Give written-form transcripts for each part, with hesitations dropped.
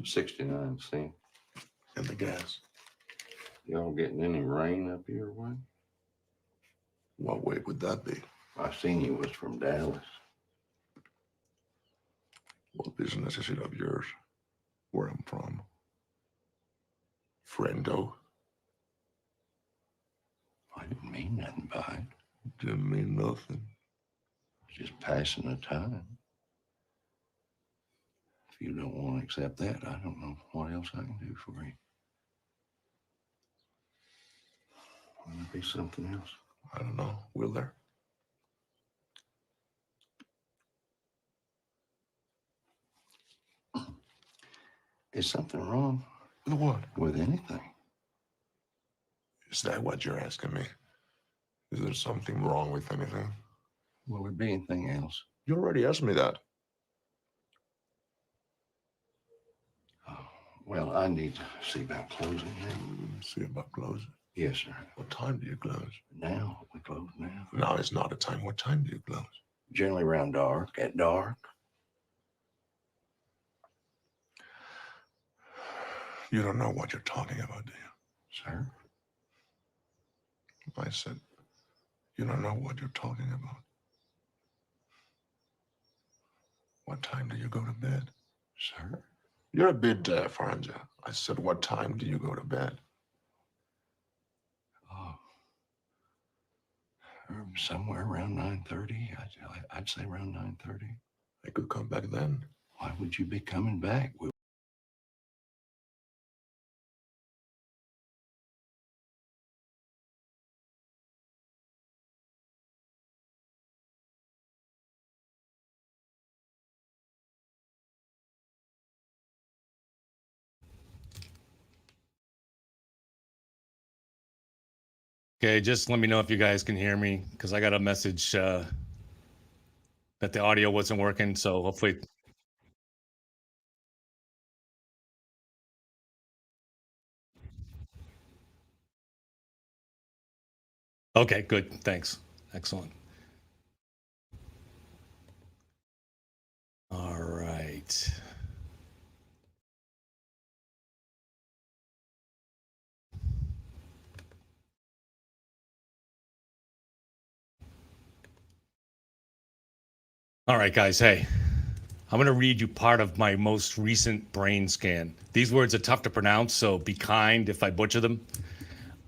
69 cents. And the gas. Y'all getting any rain up your way? What way would that be? I seen you was from Dallas. What business is it of yours? Where I'm from? Friendo? I didn't mean nothing by it. Didn't mean nothing. Just passing the time. If you don't want to accept that, I don't know what else I can do for you. Will there be something else? I don't know. Will there? Is something wrong? With what? With anything? Is that what you're asking me? Is there something wrong with anything? Will there be anything else? You already asked me that. Oh, well, I need to see about closing now. See about closing? Yes, sir. What time do you close? Now. We close now. Now is not a time. What time do you close? Generally around dark. At dark. You don't know what you're talking about, do you? Sir? I said, you don't know what you're talking about. What time do you go to bed? Sir? You're a bit deaf, aren't you? I said, what time do you go to bed? Oh. Somewhere around 9:30. I'd say around 9:30. I could come back then. Why would you be coming back? Okay, just let me know if you guys can hear me, because I got a message that the audio wasn't working, so hopefully. Okay, good. Thanks. Excellent. All right. All right, guys. Hey, I'm going to read you part of my most recent brain scan. These words are tough to pronounce, so be kind if I butcher them.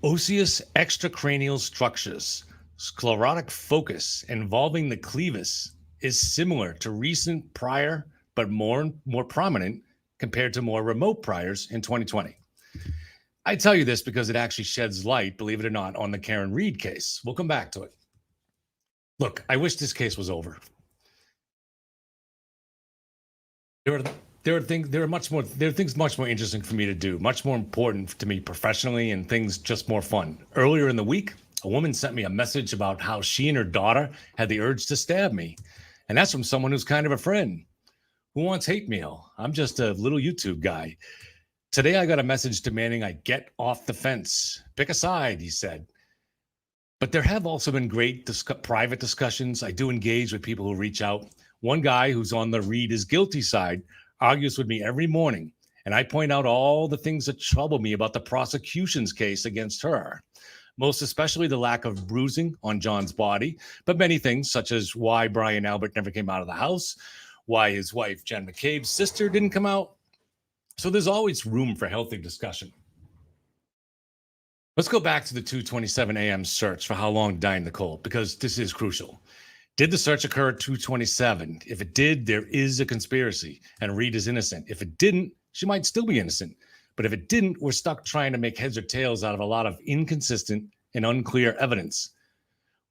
Osseous extracranial structures, sclerotic focus involving the clevis is similar to recent prior, but more prominent compared to more remote priors in 2020. I tell you this because it actually sheds light, believe it or not, on the Karen Reed case. We'll come back to it. Look, I wish this case was over. There are things much more interesting for me to do, much more important to me professionally, and things just more fun. Earlier in the week, a woman sent me a message about how she and her daughter had the urge to stab me. And that's from someone who's kind of a friend. Who wants hate mail? I'm just a little YouTube guy. Today I got a message demanding I get off the fence. Pick a side, he said. But there have also been great private discussions. I do engage with people who reach out. One guy who's on the Reed is guilty side argues with me every morning, and I point out all the things that trouble me about the prosecution's case against her, most especially the lack of bruising on John's body, but many things such as why Brian Albert never came out of the house, why his wife, Jen McCabe's sister, didn't come out. So there's always room for healthy discussion. Let's go back to the 2:27 a.m. search for how long died in the cold, because this is crucial. Did the search occur at 2:27? If it did, there is a conspiracy, and Reed is innocent. If it didn't, she might still be innocent. But if it didn't, we're stuck trying to make heads or tails out of a lot of inconsistent and unclear evidence.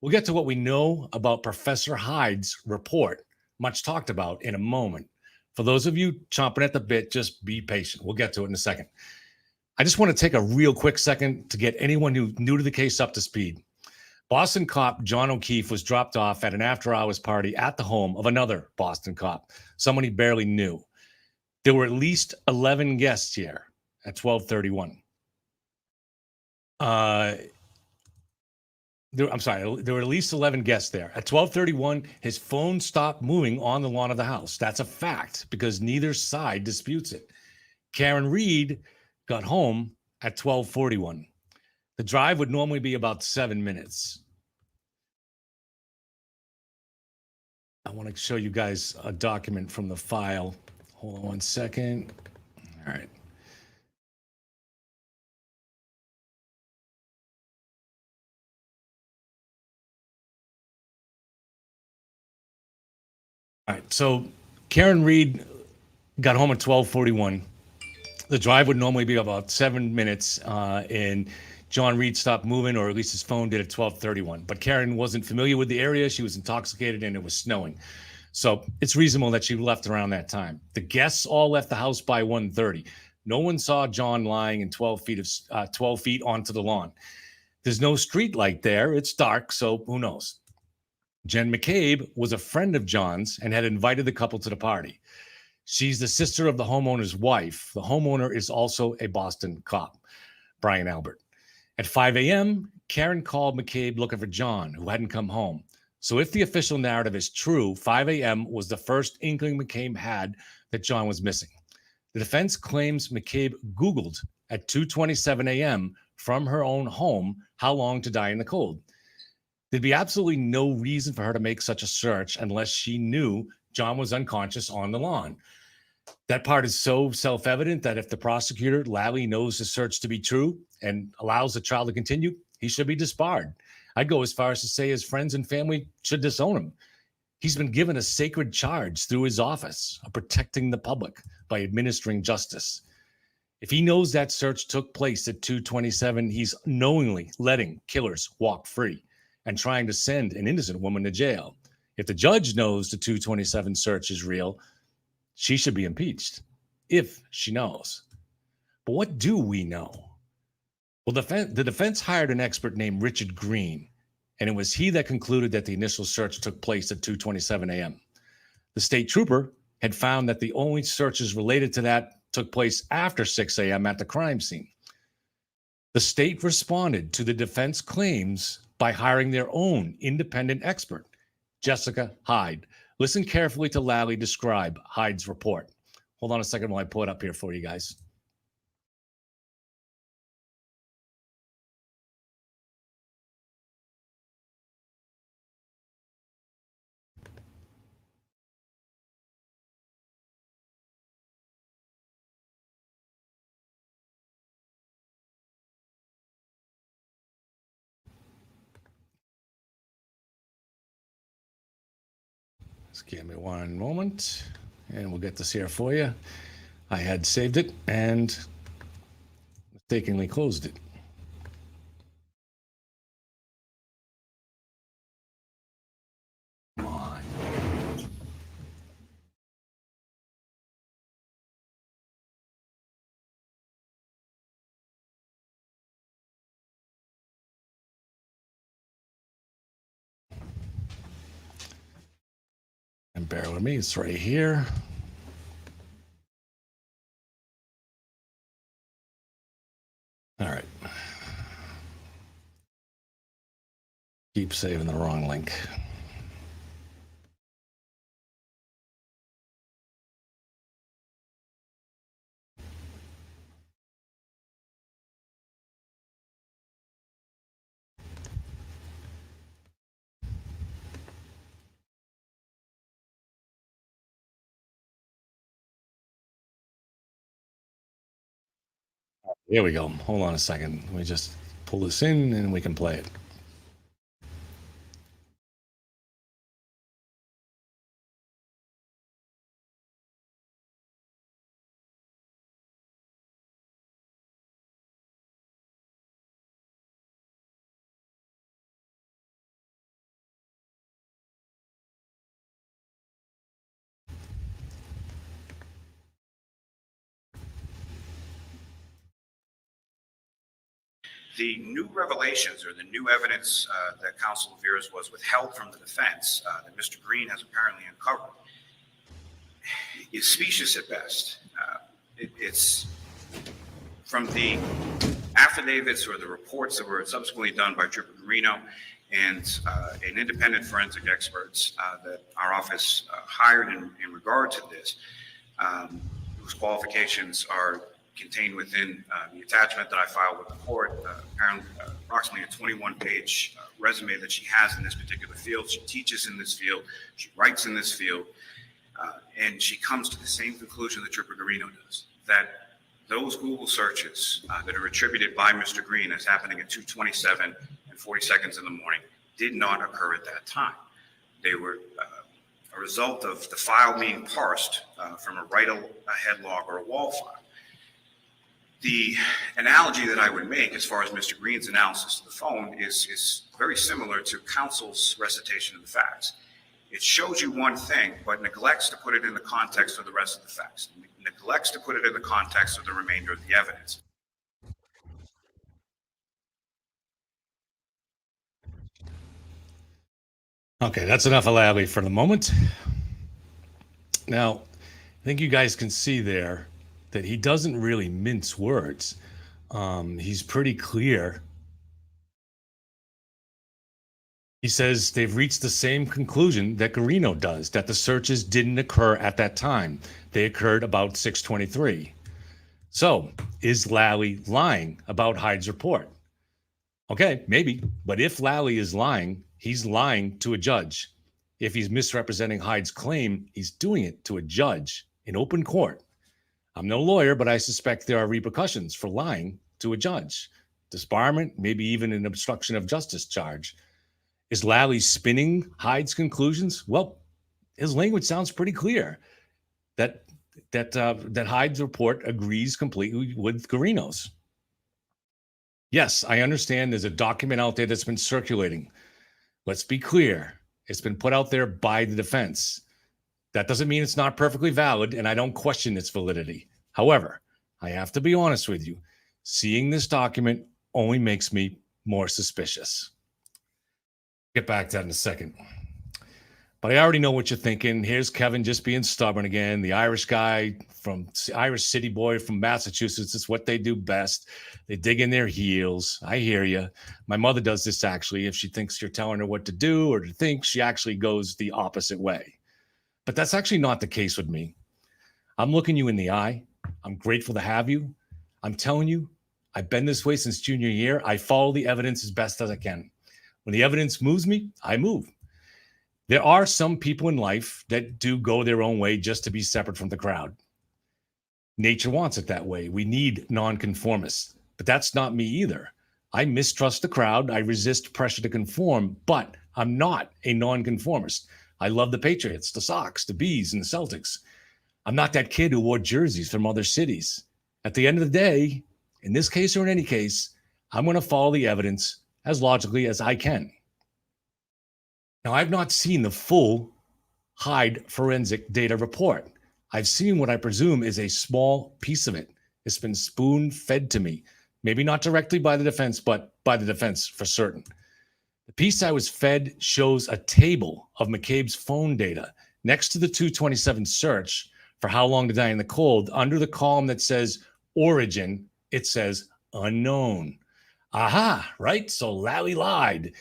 We'll get to what we know about Professor Hyde's report, much talked about, in a moment. For those of you chomping at the bit, just be patient. We'll get to it in a second. I just want to take a real quick second to get anyone who's new to the case up to speed. Boston cop John O'Keefe was dropped off at an after-hours party at the home of another Boston cop, someone he barely knew. There were at least 11 guests here at 12:31. There were at least 11 guests there. At 12:31, his phone stopped moving on the lawn of the house. That's a fact because neither side disputes it. Karen Reed got home at 12:41. The drive would normally be about 7 minutes. I want to show you guys a document from the file. Hold on 1 second. All right. All right. So Karen Reed got home at 12:41. The drive would normally be about 7 minutes, and John Reed stopped moving, or at least his phone did at 12:31. But Karen wasn't familiar with the area. She was intoxicated, and it was snowing. So it's reasonable that she left around that time. The guests all left the house by 1:30. No one saw John lying in 12 feet onto the lawn. There's no street light there. It's dark, so who knows? Jen McCabe was a friend of John's and had invited the couple to the party. She's the sister of the homeowner's wife. The homeowner is also a Boston cop, Brian Albert. At 5 a.m., Karen called McCabe looking for John, who hadn't come home. So if the official narrative is true, 5 a.m. was the first inkling McCabe had that John was missing. The defense claims McCabe Googled at 2:27 a.m. from her own home how long to die in the cold. There'd be absolutely no reason for her to make such a search unless she knew John was unconscious on the lawn. That part is so self-evident that if the prosecutor, Lally, knows the search to be true and allows the trial to continue, he should be disbarred. I'd go as far as to say his friends and family should disown him. He's been given a sacred charge through his office of protecting the public by administering justice. If he knows that search took place at 2:27, he's knowingly letting killers walk free and trying to send an innocent woman to jail. If the judge knows the 2:27 search is real, she should be impeached, if she knows. But what do we know? Well, the defense hired an expert named Richard Green, and it was he that concluded that the initial search took place at 2:27 a.m. The state trooper had found that the only searches related to that took place after 6 a.m. at the crime scene. The state responded to the defense claims by hiring their own independent expert, Jessica Hyde. Listen carefully to Lally describe Hyde's report. Hold on a second while I pull it up here for you guys. Just give me one moment, and we'll get this here for you. I had saved it and mistakenly closed it. Come on. And bear with me, it's right here. All right. Keep saving the wrong link. Here we go. Hold on a second. Let me just pull this in and we can play it. The new revelations or the new evidence that Counsel Veers was withheld from the defense that Mr. Green has apparently uncovered is specious at best. It's from the affidavits or the reports that were subsequently done by Trooper Garino and an independent forensic experts that our office hired in regard to this. whose qualifications are contained within the attachment that I filed with the court. Apparently, approximately a 21-page resume that she has in this particular field. She teaches in this field. She writes in this field. And she comes to the same conclusion that Trooper Garino does, that those Google searches that are attributed by Mr. Green as happening at 2:27 and 40 seconds in the morning did not occur at that time. They were a result of the file being parsed from a write-ahead log or a wall file. The analogy that I would make as far as Mr. Green's analysis of the phone is very similar to counsel's recitation of the facts. It shows you one thing, but neglects to put it in the context of the rest of the facts. Neglects to put it in the context of the remainder of the evidence. Okay, that's enough of Lally for the moment. Now, I think you guys can see there that he doesn't really mince words. He's pretty clear. He says they've reached the same conclusion that Garino does, that the searches didn't occur at that time. They occurred about 6:23. So, is Lally lying about Hyde's report? Okay, maybe. But if Lally is lying, he's lying to a judge. If he's misrepresenting Hyde's claim, he's doing it to a judge in open court. I'm no lawyer, but I suspect there are repercussions for lying to a judge. Disbarment, maybe even an obstruction of justice charge. Is Lally spinning Hyde's conclusions? Well, his language sounds pretty clear that Hyde's report agrees completely with Garino's. Yes, I understand there's a document out there that's been circulating. Let's be clear. It's been put out there by the defense. That doesn't mean it's not perfectly valid, and I don't question its validity. However, I have to be honest with you. Seeing this document only makes me more suspicious. Get back to that in a second. But I already know what you're thinking. Here's Kevin just being stubborn again. The Irish guy from Irish city boy from Massachusetts. It's what they do best. They dig in their heels. I hear you. My mother does this actually. If she thinks you're telling her what to do or to think, she actually goes the opposite way. But that's actually not the case with me. I'm looking you in the eye. I'm grateful to have you. I'm telling you, I've been this way since junior year. I follow the evidence as best as I can. When the evidence moves me, I move. There are some people in life that do go their own way just to be separate from the crowd. Nature wants it that way. We need nonconformists, but that's not me either. I mistrust the crowd. I resist pressure to conform, but I'm not a nonconformist. I love the Patriots, the Sox, the Bees, and the Celtics. I'm not that kid who wore jerseys from other cities. At the end of the day, in this case or in any case, I'm going to follow the evidence as logically as I can. Now, I've not seen the full Hyde forensic data report. I've seen what I presume is a small piece of it. It's been spoon-fed to me. Maybe not directly by the defense, but by the defense for certain. The piece I was fed shows a table of McCabe's phone data next to the 227 search for how long to die in the cold. Under the column that says origin, it says unknown. Aha, right? So Lally lied.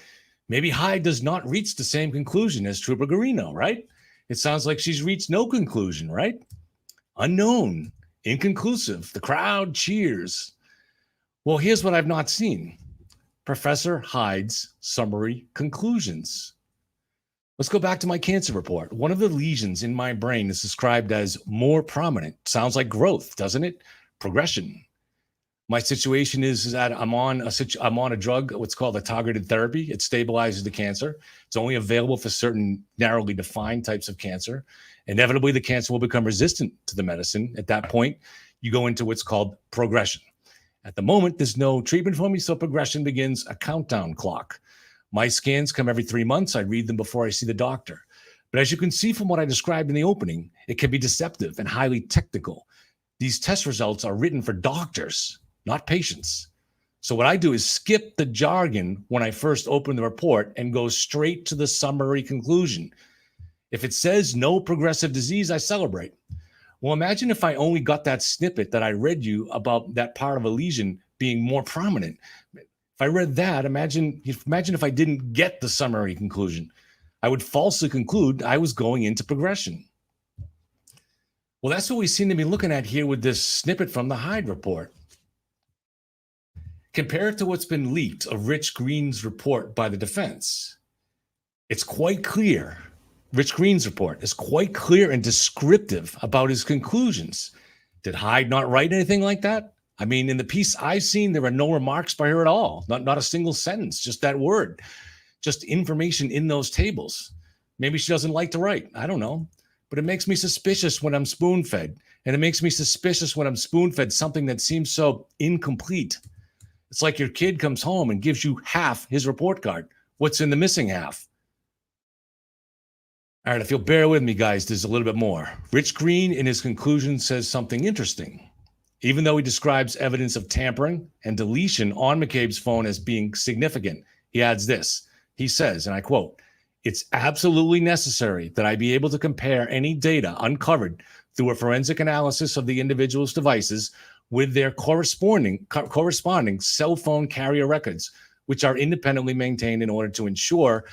Maybe Hyde does not reach the same conclusion as Trooper Garino, right? It sounds like she's reached no conclusion, right? Unknown, inconclusive. The crowd cheers. Well, here's what I've not seen. Professor Hyde's summary conclusions. Let's go back to my cancer report. One of the lesions in my brain is described as more prominent. Sounds like growth, doesn't it? Progression. My situation is that I'm on a drug, what's called a targeted therapy. It stabilizes the cancer. It's only available for certain narrowly defined types of cancer. Inevitably, the cancer will become resistant to the medicine. At that point, you go into what's called progression. At the moment, there's no treatment for me, so progression begins a countdown clock. My scans come every 3 months. I read them before I see the doctor. But as you can see from what I described in the opening, it can be deceptive and highly technical. These test results are written for doctors, not patients. So what I do is skip the jargon when I first open the report and go straight to the summary conclusion. If it says no progressive disease, I celebrate. Well, imagine if I only got that snippet that I read you about that part of a lesion being more prominent. If I read that, imagine if I didn't get the summary conclusion. I would falsely conclude I was going into progression. Well, that's what we seem to be looking at here with this snippet from the Hyde report. Compared to what's been leaked of Rich Green's report by the defense, it's quite clear. Rich Green's report is quite clear and descriptive about his conclusions. Did Hyde not write anything like that? I mean, in the piece I've seen, there are no remarks by her at all. Not a single sentence, just that word, just information in those tables. Maybe she doesn't like to write. I don't know. But it makes me suspicious when I'm spoon-fed. And it makes me suspicious when I'm spoon-fed something that seems so incomplete. It's like your kid comes home and gives you half his report card. What's in the missing half? All right, if you'll bear with me, guys, there's a little bit more. Rich Green, in his conclusion, says something interesting. Even though he describes evidence of tampering and deletion on McCabe's phone as being significant, he adds this. He says, and I quote, "It's absolutely necessary that I be able to compare any data uncovered through a forensic analysis of the individual's devices with their corresponding cell phone carrier records, which are independently maintained in order to ensure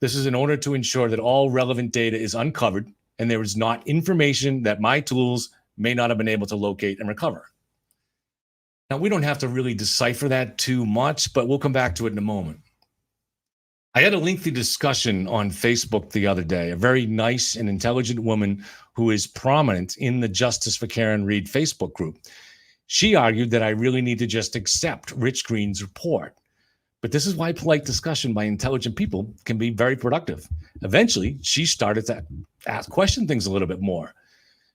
that all relevant data is uncovered and there is not information that my tools may not have been able to locate and recover." Now, we don't have to really decipher that too much, but we'll come back to it in a moment. I had a lengthy discussion on Facebook the other day, a very nice and intelligent woman who is prominent in the Justice for Karen Reed Facebook group. She argued that I really need to just accept Rich Green's report. But this is why polite discussion by intelligent people can be very productive. Eventually, she started to question things a little bit more.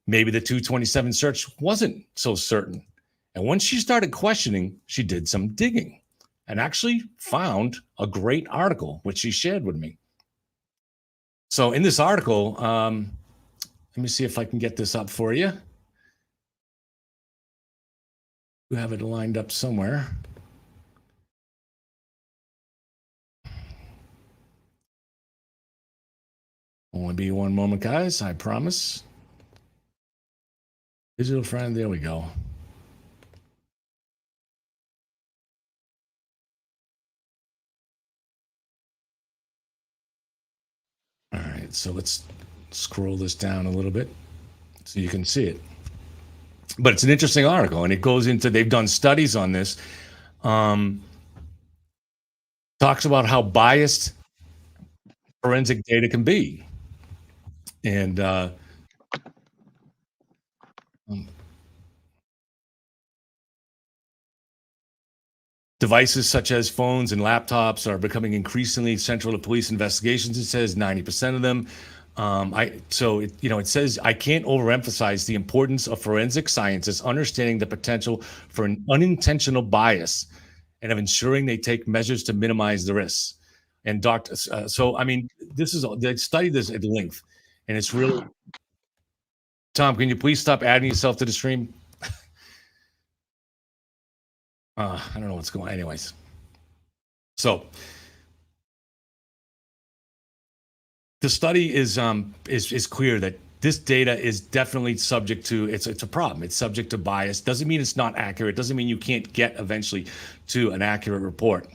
Maybe the 227 search wasn't so certain. And once she started questioning, she did some digging and actually found a great article, which she shared with me. So in this article, let me see if I can get this up for you. We have it lined up somewhere. Only be one moment, guys. I promise. Digital friend. There we go. All right. So let's scroll this down a little bit so you can see it. But it's an interesting article, and it goes into, they've done studies on this. Talks about how biased forensic data can be. And devices such as phones and laptops are becoming increasingly central to police investigations. It says 90% of them. It says, I can't overemphasize the importance of forensic scientists understanding the potential for an unintentional bias and of ensuring they take measures to minimize the risks. And doctors, they studied this at length, and it's really. Tom, can you please stop adding yourself to the stream? I don't know what's going on. Anyways. So the study is clear that this data is definitely subject to, it's a problem. It's subject to bias. Doesn't mean it's not accurate. Doesn't mean you can't get eventually to an accurate report.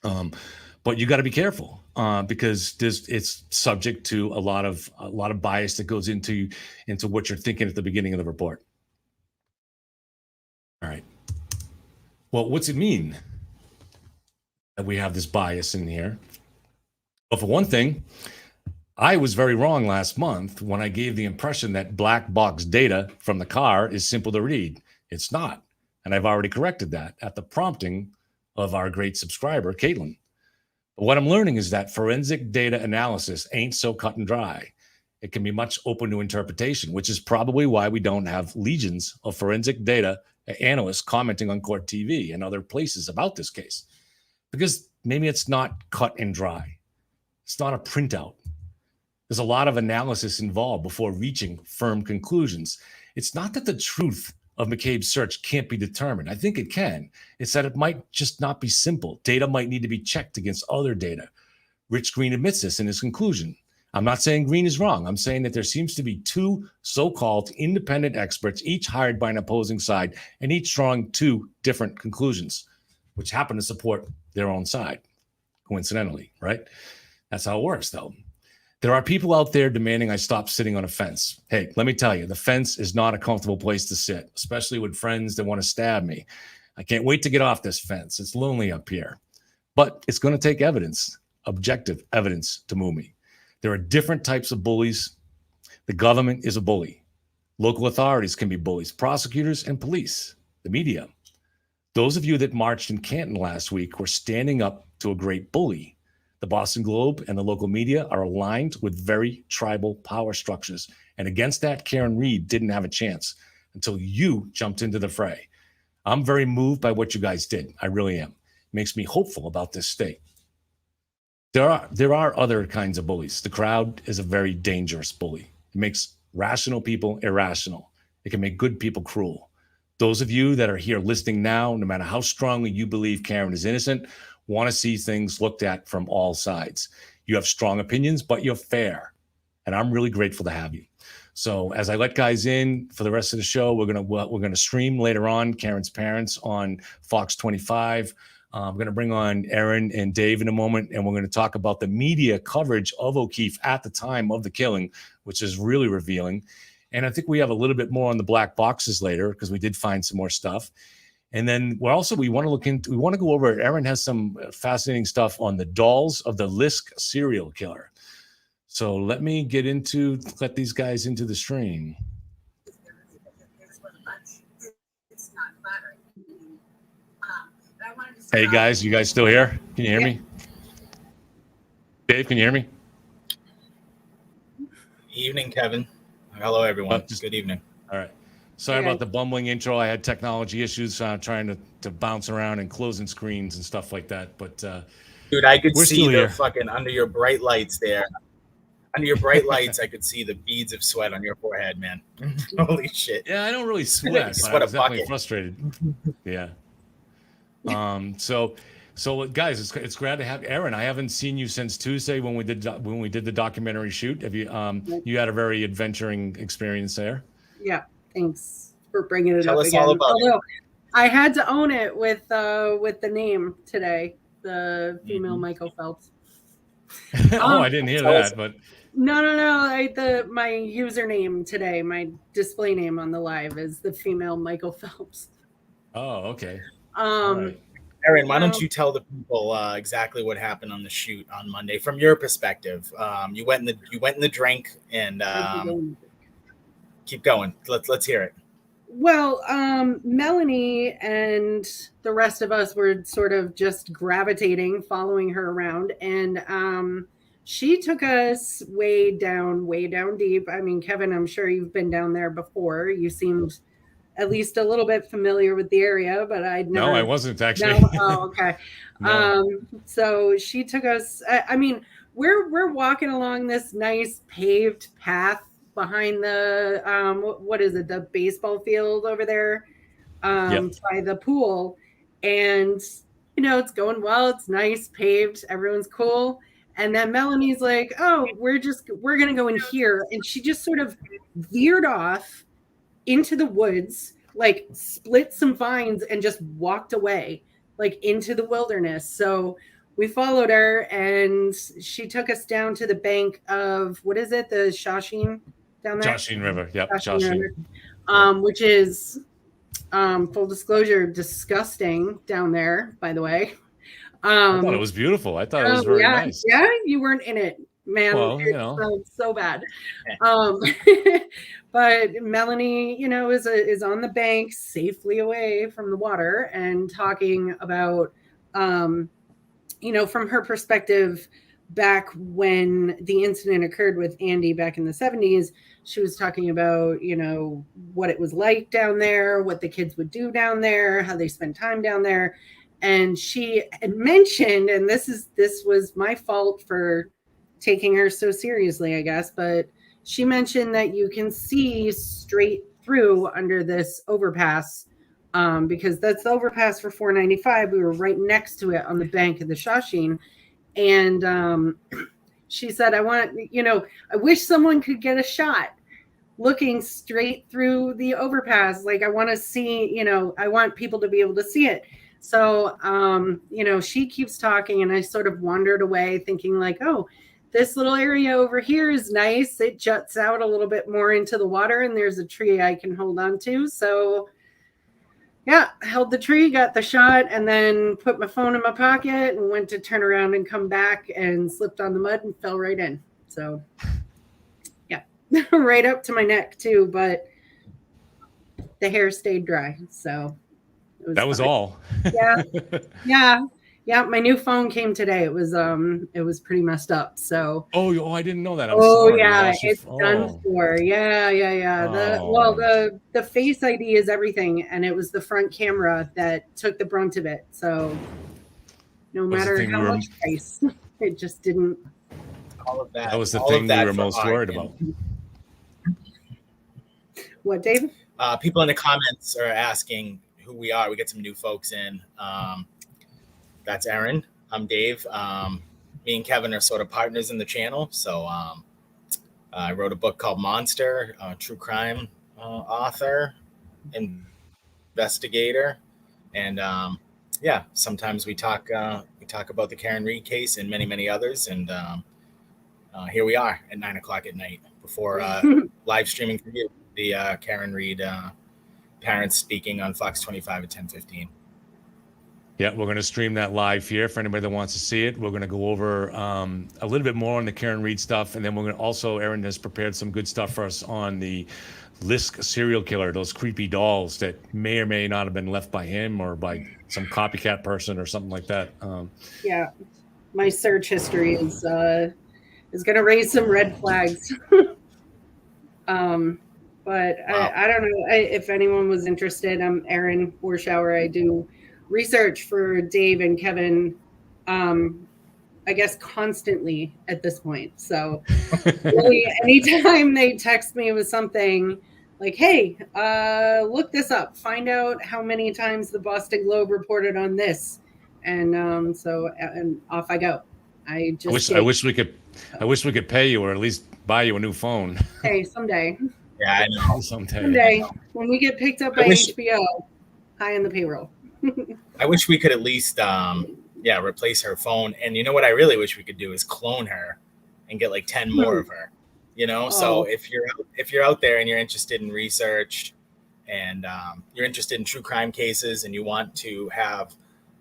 But you got to be careful because it's subject to a lot of bias that goes into what you're thinking at the beginning of the report. All right. Well, what's it mean that we have this bias in here? Well, for one thing, I was very wrong last month when I gave the impression that black box data from the car is simple to read. It's not. And I've already corrected that at the prompting of our great subscriber, Caitlin. But what I'm learning is that forensic data analysis ain't so cut and dry. It can be much open to interpretation, which is probably why we don't have legions of forensic data analysts commenting on court TV and other places about this case. Because maybe it's not cut and dry. It's not a printout. There's a lot of analysis involved before reaching firm conclusions. It's not that the truth of McCabe's search can't be determined. I think it can. It's that it might just not be simple. Data might need to be checked against other data. Rich Green admits this in his conclusion. I'm not saying Green is wrong. I'm saying that there seems to be two so-called independent experts, each hired by an opposing side, and each drawing two different conclusions, which happen to support their own side, coincidentally, right? That's how it works, though. There are people out there demanding I stop sitting on a fence. Hey, let me tell you, the fence is not a comfortable place to sit, especially with friends that want to stab me. I can't wait to get off this fence. It's lonely up here. But it's going to take evidence, objective evidence, to move me. There are different types of bullies. The government is a bully. Local authorities can be bullies, prosecutors and police, the media. Those of you that marched in Canton last week were standing up to a great bully. The Boston Globe and the local media are aligned with very tribal power structures. And against that, Karen Reed didn't have a chance until you jumped into the fray. I'm very moved by what you guys did. I really am. It makes me hopeful about this state. There are other kinds of bullies. The crowd is a very dangerous bully. It makes rational people irrational. It can make good people cruel. Those of you that are here listening now, no matter how strongly you believe Karen is innocent, want to see things looked at from all sides. You have strong opinions, but you're fair. And I'm really grateful to have you. So as I let guys in for the rest of the show, we're gonna stream later on Karen's parents on Fox 25. I'm going to bring on Aaron and Dave in a moment, and we're going to talk about the media coverage of O'Keefe at the time of the killing, which is really revealing. And I think we have a little bit more on the black boxes later because we did find some more stuff. And then we want to go over, Aaron has some fascinating stuff on the dolls of the LISK serial killer. So let these guys into the stream. Hey guys, you guys still here? Can you hear me? Dave, can you hear me? Evening, Kevin. Hello, everyone. Good evening. All right. Sorry about the bumbling intro. I had technology issues trying to bounce around and closing screens and stuff like that. But dude, I could see the here. fucking under your bright lights there. Under your bright lights, I could see the beads of sweat on your forehead, man. Holy shit. Yeah, I don't really sweat, but I was definitely frustrated. Yeah. So guys, it's glad to have Aaron. I haven't seen you since Tuesday when we did the documentary shoot. Have you you had a very adventuring experience there? Yeah, thanks for bringing it Tell up us again. all about Although I had to own it with the name today, the female Michael Phelps. I didn't hear that, but no. My username today, my display name on the live is the female Michael Phelps. Oh, okay. Right. Aaron, why don't you tell the people exactly what happened on the shoot on Monday from your perspective? You went in the drink and keep going. Let's hear it. Well, Melanie and the rest of us were sort of just gravitating, following her around, and she took us way down deep. I mean, Kevin, I'm sure you've been down there before. You seemed at least a little bit familiar with the area, but I'd never. No, I wasn't actually. No? Oh, okay. No. So she took us. I mean, we're walking along this nice paved path behind the what is it? The baseball field over there, by the pool, and it's going well. It's nice, paved. Everyone's cool. And then Melanie's like, "Oh, we're gonna go in here," and she just sort of veered off into the woods, like split some vines and just walked away, like into the wilderness. So we followed her, and she took us down to the bank of, what is it, the Shawsheen down there? Shawsheen River, yep, Shawsheen River, which is, full disclosure, disgusting down there, by the way. I thought it was beautiful. I thought it was very nice. Yeah, you weren't in it, man. Well, it sounds so bad. But Melanie, is on the bank, safely away from the water, and talking about, from her perspective, back when the incident occurred with Andy back in the 70s, she was talking about, what it was like down there, what the kids would do down there, how they spend time down there. And she had mentioned, and this was my fault for taking her so seriously, I guess, but she mentioned that you can see straight through under this overpass, because that's the overpass for 495. We were right next to it on the bank of the Shawsheen. And she said, I wish someone could get a shot looking straight through the overpass. Like, I want to see, I want people to be able to see it. So, she keeps talking, and I sort of wandered away thinking like, oh, this little area over here is nice. It juts out a little bit more into the water, and there's a tree I can hold on to. So yeah, held the tree, got the shot, and then put my phone in my pocket and went to turn around and come back and slipped on the mud and fell right in. So yeah, right up to my neck too, but the hair stayed dry. So that was fine. all. Yeah. My new phone came today. It was pretty messed up. So Oh, I didn't know that. I'm sorry. Yeah, it's done for. Yeah. The Face ID is everything, and it was the front camera that took the brunt of it. So no matter how much price, it just didn't. All of that. That was the thing we were most worried about. What, Dave? People in the comments are asking who we are. We get some new folks in. That's Aaron. I'm Dave. Me and Kevin are sort of partners in the channel. So I wrote a book called Monster, true crime author, investigator, and sometimes we talk about the Karen Reed case and many, many others. And here we are at 9:00 at night before live streaming for you the Karen Reed parents speaking on Fox 25 at 10:15. Yeah, we're going to stream that live here for anybody that wants to see it. We're going to go over a little bit more on the Karen Reed stuff, and then we're going to also, Aaron has prepared some good stuff for us on the LISK serial killer, those creepy dolls that may or may not have been left by him or by some copycat person or something like that. Yeah, my search history is going to raise some red flags. But wow. I don't know if anyone was interested. I'm Aaron Warschauer. I do research for Dave and Kevin, I guess constantly at this point. So really, anytime they text me with something like, hey, look this up, find out how many times the Boston Globe reported on this. And and off I go. I wish we could pay you or at least buy you a new phone. Hey, someday. Yeah, I know. Someday when we get picked up by HBO, high on the payroll. I wish we could at least replace her phone. And you know what I really wish we could do is clone her and get like 10 more of her. So if you're out there and you're interested in research and you're interested in true crime cases and you want to have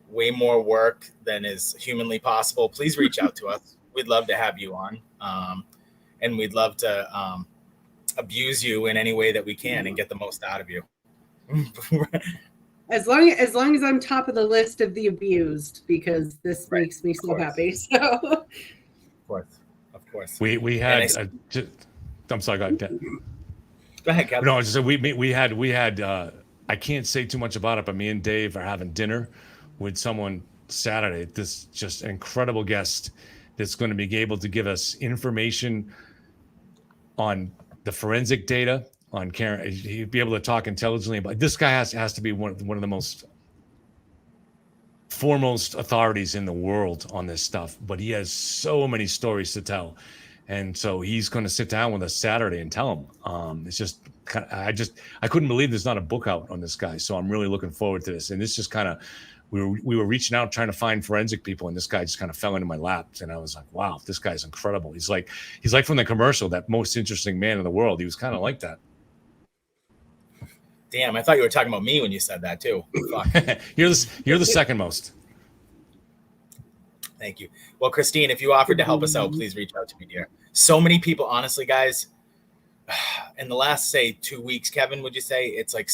way more work than is humanly possible, please reach out to us. We'd love to have you on. And we'd love to abuse you in any way that we can and get the most out of you. As long as I'm top of the list of the abused, because this makes me so happy. So, of course. We had. I'm sorry. Go ahead. Go ahead, Kevin. No, just we had. I can't say too much about it, but me and Dave are having dinner with someone Saturday. This just incredible guest that's going to be able to give us information on the forensic data. On Karen, he'd be able to talk intelligently, but this guy has to be one of the most foremost authorities in the world on this stuff. But he has so many stories to tell, and so he's going to sit down with us Saturday and tell them. It's just I couldn't believe there's not a book out on this guy. So I'm really looking forward to this. And this just kind of we were reaching out trying to find forensic people, and this guy just kind of fell into my lap, and I was like, wow, this guy's incredible. He's like from the commercial, that most interesting man in the world. He was kind of like that. Damn, I thought you were talking about me when you said that too. Fuck. You're the second most. Thank you. Well, Christine, if you offered to help us out, please reach out to me, dear. So many people, honestly, guys, in the last, say, 2 weeks, Kevin, would you say it's like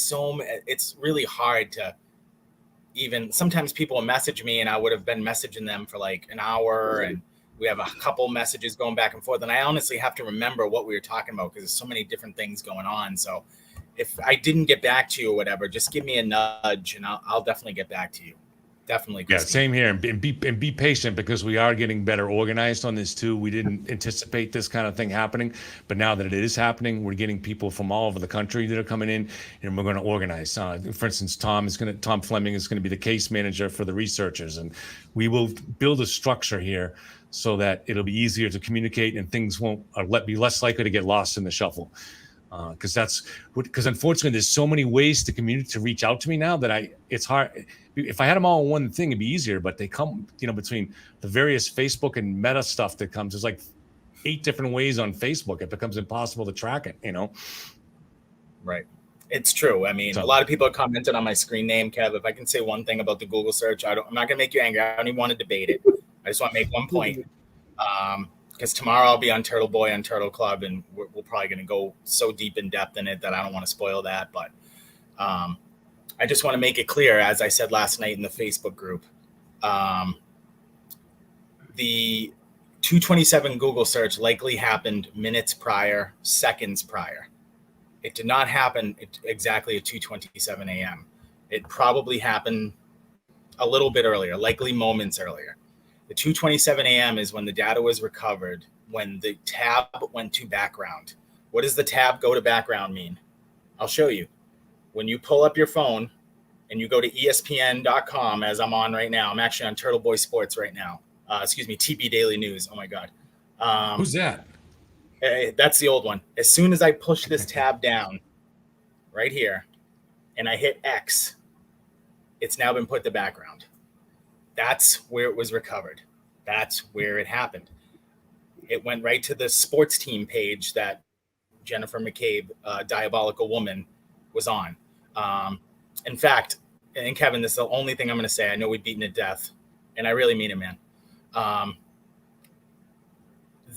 it's really hard to even, sometimes people will message me and I would have been messaging them for like an hour and we have a couple messages going back and forth. And I honestly have to remember what we were talking about because there's so many different things going on. So if I didn't get back to you or whatever, just give me a nudge and I'll definitely get back to you. Definitely. Christine. Yeah, same here. And be patient because we are getting better organized on this too. We didn't anticipate this kind of thing happening, but now that it is happening, we're getting people from all over the country that are coming in, and we're going to organize. For instance, Tom Fleming is going to be the case manager for the researchers, and we will build a structure here so that it'll be easier to communicate and things won't be less likely to get lost in the shuffle. Because unfortunately there's so many ways to reach out to me now that it's hard. If I had them all in one thing, it'd be easier, but they come, between the various Facebook and Meta stuff that comes, there's like 8 different ways on Facebook, it becomes impossible to track it, you know? Right. It's true. I mean, So- a lot of people have commented on my screen name, Kev. If I can say one thing about the Google search, I'm not going to make you angry. I don't even want to debate it. I just want to make one point. Because tomorrow I'll be on Turtle Boy on Turtle Club, and we're probably going to go so deep in depth in it that I don't want to spoil that. But I just want to make it clear, as I said last night in the Facebook group, the 227 Google search likely happened minutes prior, seconds prior. It did not happen exactly at 2:27 a.m. It probably happened a little bit earlier, likely moments earlier. The 2:27 a.m. is when the data was recovered, when the tab went to background. What does the tab go to background mean? I'll show you. When you pull up your phone and you go to ESPN.com, as I'm on right now, I'm actually on Turtle Boy Sports right now. TB Daily News. Oh my God. Who's that? That's the old one. As soon as I push this tab down right here and I hit X, it's now been put to background. That's where it was recovered. That's where it happened. It went right to the sports team page that Jennifer McCabe, Diabolical Woman, was on. In fact, and Kevin, this is the only thing I'm going to say. I know we've beaten it to death, and I really mean it, man.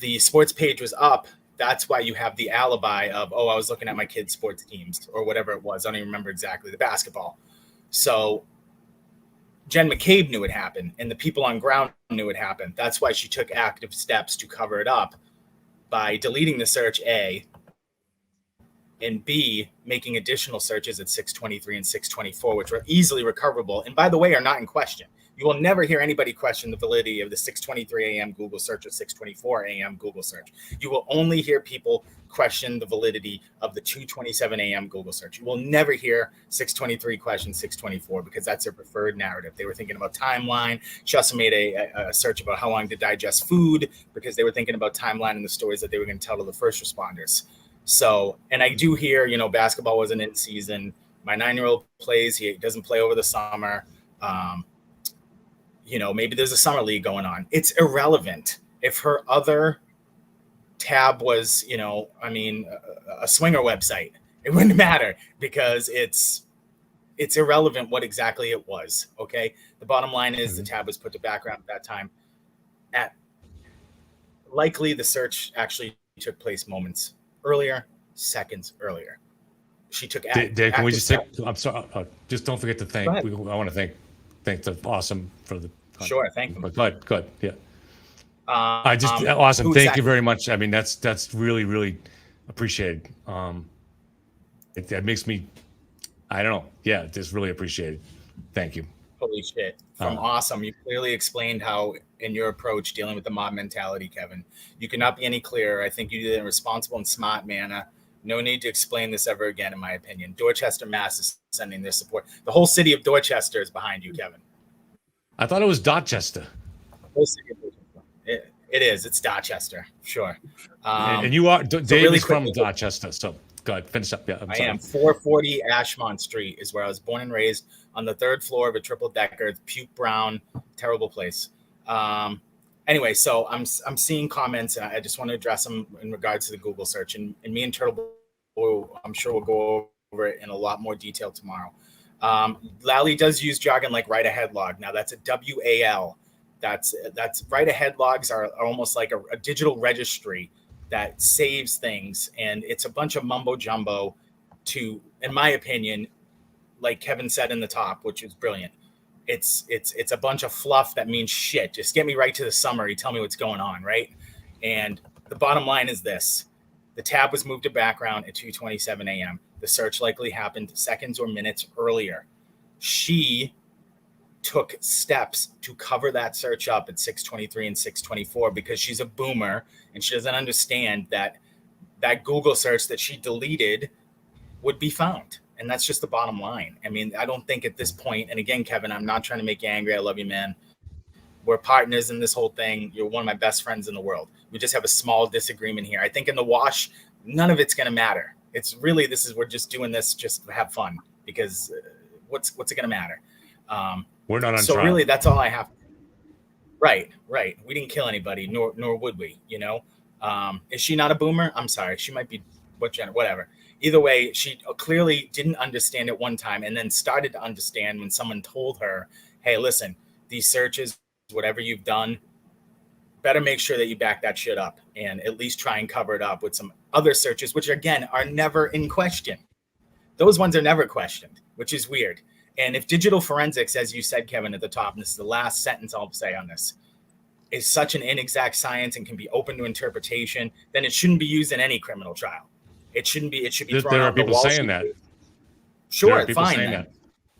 The sports page was up. That's why you have the alibi of, I was looking at my kids' sports teams or whatever it was. I don't even remember exactly, the basketball. So Jen McCabe knew it happened, and the people on ground knew it happened. That's why she took active steps to cover it up by deleting the search, A, and B, making additional searches at 623 and 624, which were easily recoverable. And by the way, are not in question. You will never hear anybody question the validity of the 6:23 a.m. Google search or 6:24 a.m. Google search. You will only hear people question the validity of the 2:27 a.m. Google search. You will never hear 6:23 question 6:24 because that's their preferred narrative. They were thinking about timeline. She also made a search about how long to digest food because they were thinking about timeline and the stories that they were going to tell to the first responders. So, and I do hear, basketball wasn't in season. My 9-year-old plays. He doesn't play over the summer. Maybe there's a summer league going on. It's irrelevant. If her other tab was, a swinger website, it wouldn't matter because it's irrelevant what exactly it was. Okay. The bottom line is the tab was put to background at that time. Likely the search actually took place moments earlier, seconds earlier. She took Dave, can we just take, I'm sorry, just don't forget to thank, I want to thank the awesome for the, sure, thank them. Good, yeah. Awesome. Thank you very much. I mean, that's really, really appreciated. That makes me, I don't know. Yeah, just really appreciated. Thank you. Holy shit. From awesome. You clearly explained how in your approach dealing with the mob mentality, Kevin, you cannot be any clearer. I think you did it in a responsible and smart manner. No need to explain this ever again, in my opinion. Dorchester, Mass is sending their support. The whole city of Dorchester is behind you, Kevin. I thought it was Dorchester. It is. It's Dorchester, sure. And you are, Dave really is from Dorchester, so go ahead, finish up. Yeah, I am. 440 Ashmont Street is where I was born and raised, on the 3rd floor of a triple-decker, puke brown, terrible place. Anyway, so I'm seeing comments, and I just want to address them in regards to the Google search. And me and Turtle, I'm sure we'll go over it in a lot more detail tomorrow. Lally does use jargon like write ahead log. Now that's a WAL. That's write ahead logs are almost like a digital registry that saves things, and it's a bunch of mumbo jumbo to, in my opinion, like Kevin said in the top, which is brilliant. It's a bunch of fluff that means shit. Just get me right to the summary. Tell me what's going on, right? And the bottom line is this. The tab was moved to background at 2:27 a.m. The search likely happened seconds or minutes earlier. She took steps to cover that search up at 6:23 and 6:24 because she's a boomer and she doesn't understand that Google search that she deleted would be found. And that's just the bottom line. I mean, I don't think at this point, and again, Kevin, I'm not trying to make you angry. I love you, man. We're partners in this whole thing. You're one of my best friends in the world. We just have a small disagreement here. I think in the wash, none of it's going to matter. It's really, we're just doing this just to have fun because what's it going to matter? We're not on so trial. Really, that's all I have. Right. We didn't kill anybody, nor would we, Is she not a boomer? I'm sorry. She might be whatever. Either way, she clearly didn't understand at one time and then started to understand when someone told her, hey, listen, these searches, whatever you've done, better make sure that you back that shit up and at least try and cover it up with some other searches, which again are never in question. Those ones are never questioned, which is weird. And if digital forensics, as you said, Kevin, at the top, and this is the last sentence I'll say on this, is such an inexact science and can be open to interpretation, then it shouldn't be used in any criminal trial. It shouldn't be. It should be thrown There are out the people wall. saying that. Sure, fine. Then. That.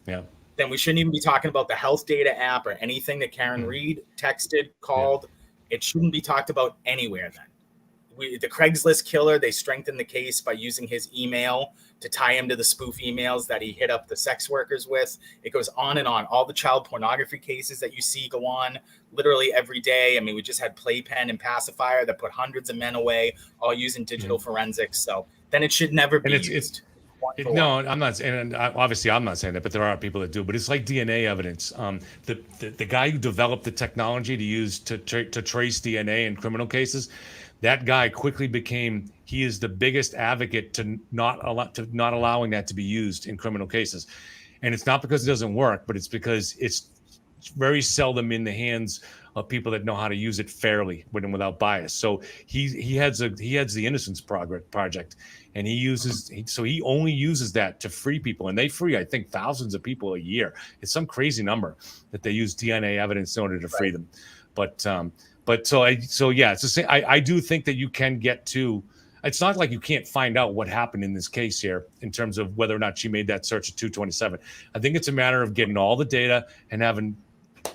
Yeah. Then we shouldn't even be talking about the health data app or anything that Karen Reed texted, called. Yeah. It shouldn't be talked about anywhere then. The Craigslist killer, they strengthened the case by using his email to tie him to the spoof emails that he hit up the sex workers with. It goes on and on. All the child pornography cases that you see go on literally every day. I mean, we just had Playpen and Pacifier that put hundreds of men away, all using digital forensics. So then it should never be used. No, I'm not, and obviously I'm not saying that, but there are people that do. But it's like DNA evidence. The guy who developed the technology to use to trace DNA in criminal cases, that guy quickly became. He is the biggest advocate to not allowing that to be used in criminal cases, and it's not because it doesn't work, but it's because it's very seldom in the hands of people that know how to use it fairly without bias. So he heads the Innocence Project. And he only uses that to free people, and they free, I think, thousands of people a year. It's some crazy number that they use DNA evidence in order to free them. But so it's the same. I do think that you can get to. It's not like you can't find out what happened in this case here in terms of whether or not she made that search at 227. I think it's a matter of getting all the data and having,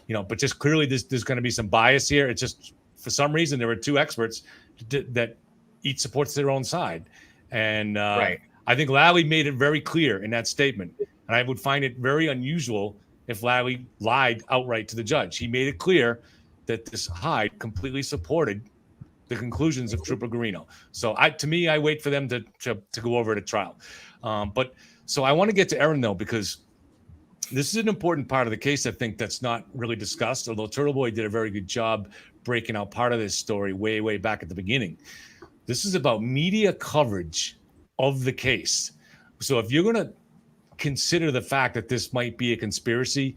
but just clearly there's going to be some bias here. It's just for some reason there were two experts that each supports their own side. And I think Lally made it very clear in that statement. And I would find it very unusual if Lally lied outright to the judge. He made it clear that this Hyde completely supported the conclusions of Trooper Guarino. So I wait for them to go over to trial. But so I want to get to Erin, though, because this is an important part of the case, I think, that's not really discussed, although Turtle Boy did a very good job breaking out part of this story way, way back at the beginning. This is about media coverage of the case. So if you're going to consider the fact that this might be a conspiracy,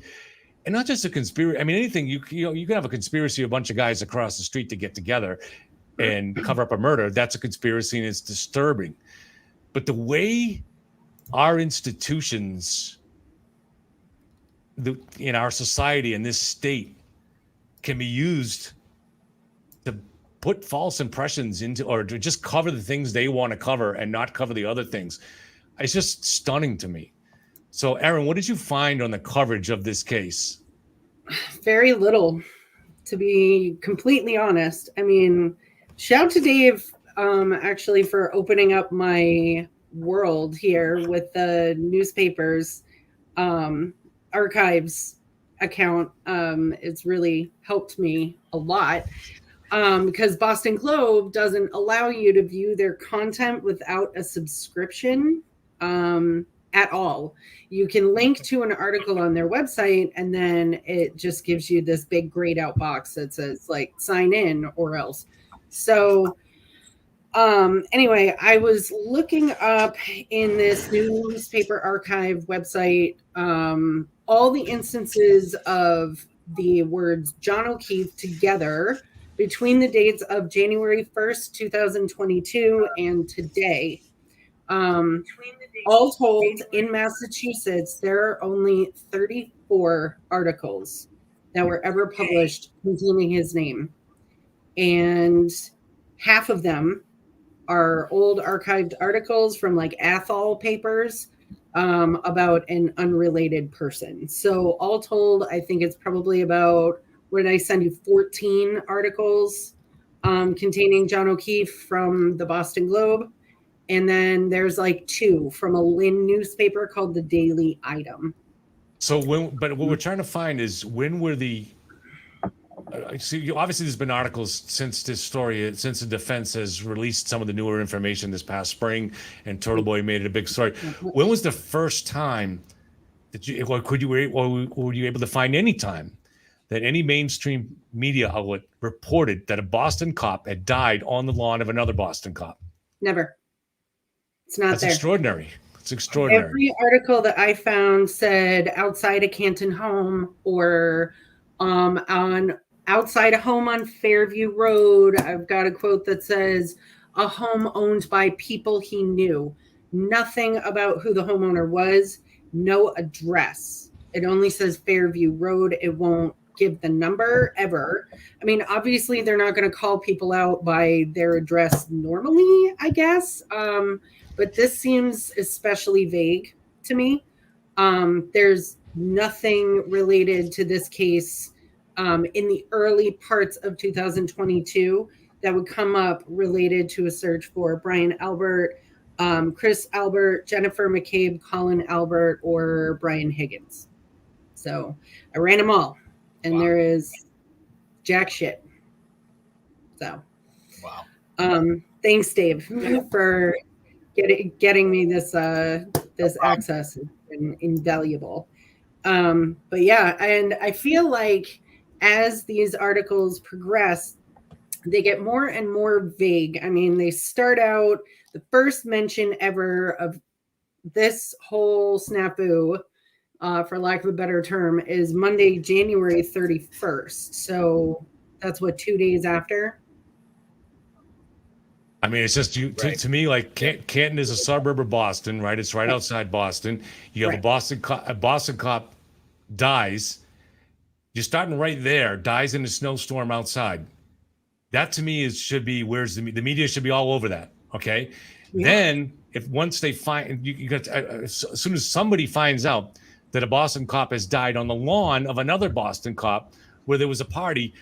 and not just a conspiracy, I mean, anything, you can have a conspiracy, a bunch of guys across the street to get together and cover up a murder. That's a conspiracy and it's disturbing. But the way our institutions in our society, in this state, can be used to put false impressions into, or to just cover the things they want to cover and not cover the other things. It's just stunning to me. So, Erin, what did you find on the coverage of this case? Very little, to be completely honest. I mean, shout to Dave, actually, for opening up my world here with the newspapers archives account. It's really helped me a lot. Because Boston Globe doesn't allow you to view their content without a subscription at all. You can link to an article on their website, and then it just gives you this big grayed out box that says, like, sign in or else. So anyway, I was looking up in this newspaper archive website all the instances of the words John O'Keefe together between the dates of January 1st, 2022 and today. All told, in Massachusetts, there are only 34 articles that were ever published containing his name. And half of them are old archived articles from like Athol papers about an unrelated person. So all told, I think it's probably about, what did I send you, 14 articles containing John O'Keefe from the Boston Globe. And then there's like 2 from a Lynn newspaper called the Daily Item. So but what we're trying to find is when were the, see, obviously there's been articles since this story, since the defense has released some of the newer information this past spring, and Turtle Boy made it a big story. When was the first time that were you able to find any time that any mainstream media outlet reported that a Boston cop had died on the lawn of another Boston cop. Never. It's not That's there. extraordinary. It's extraordinary. Every article that I found said outside a Canton home or on outside a home on Fairview Road. I've got a quote that says a home owned by people he knew. Nothing about who the homeowner was, no address. It only says Fairview Road. It won't give the number ever. I mean, obviously they're not going to call people out by their address normally, I guess. But this seems especially vague to me. There's nothing related to this case in the early parts of 2022 that would come up related to a search for Brian Albert, Chris Albert, Jennifer McCabe, Colin Albert, or Brian Higgins. So I ran them all, and Wow. there is jack shit. So, Wow. Thanks, Dave, for getting me this access. Has been invaluable. But yeah, and I feel like as these articles progress, they get more and more vague. I mean, they start out, the first mention ever of this whole snafu, for lack of a better term, is Monday, January 31st. So that's what, 2 days after? I mean, it's just to me, like Canton is a suburb of Boston, right? It's right outside Boston. You have a Boston cop dies. You're starting right there, dies in a snowstorm outside. That to me should be where's the media should be all over that. Okay. Yeah. Then once they find you got as soon as somebody finds out that a Boston cop has died on the lawn of another Boston cop where there was a party,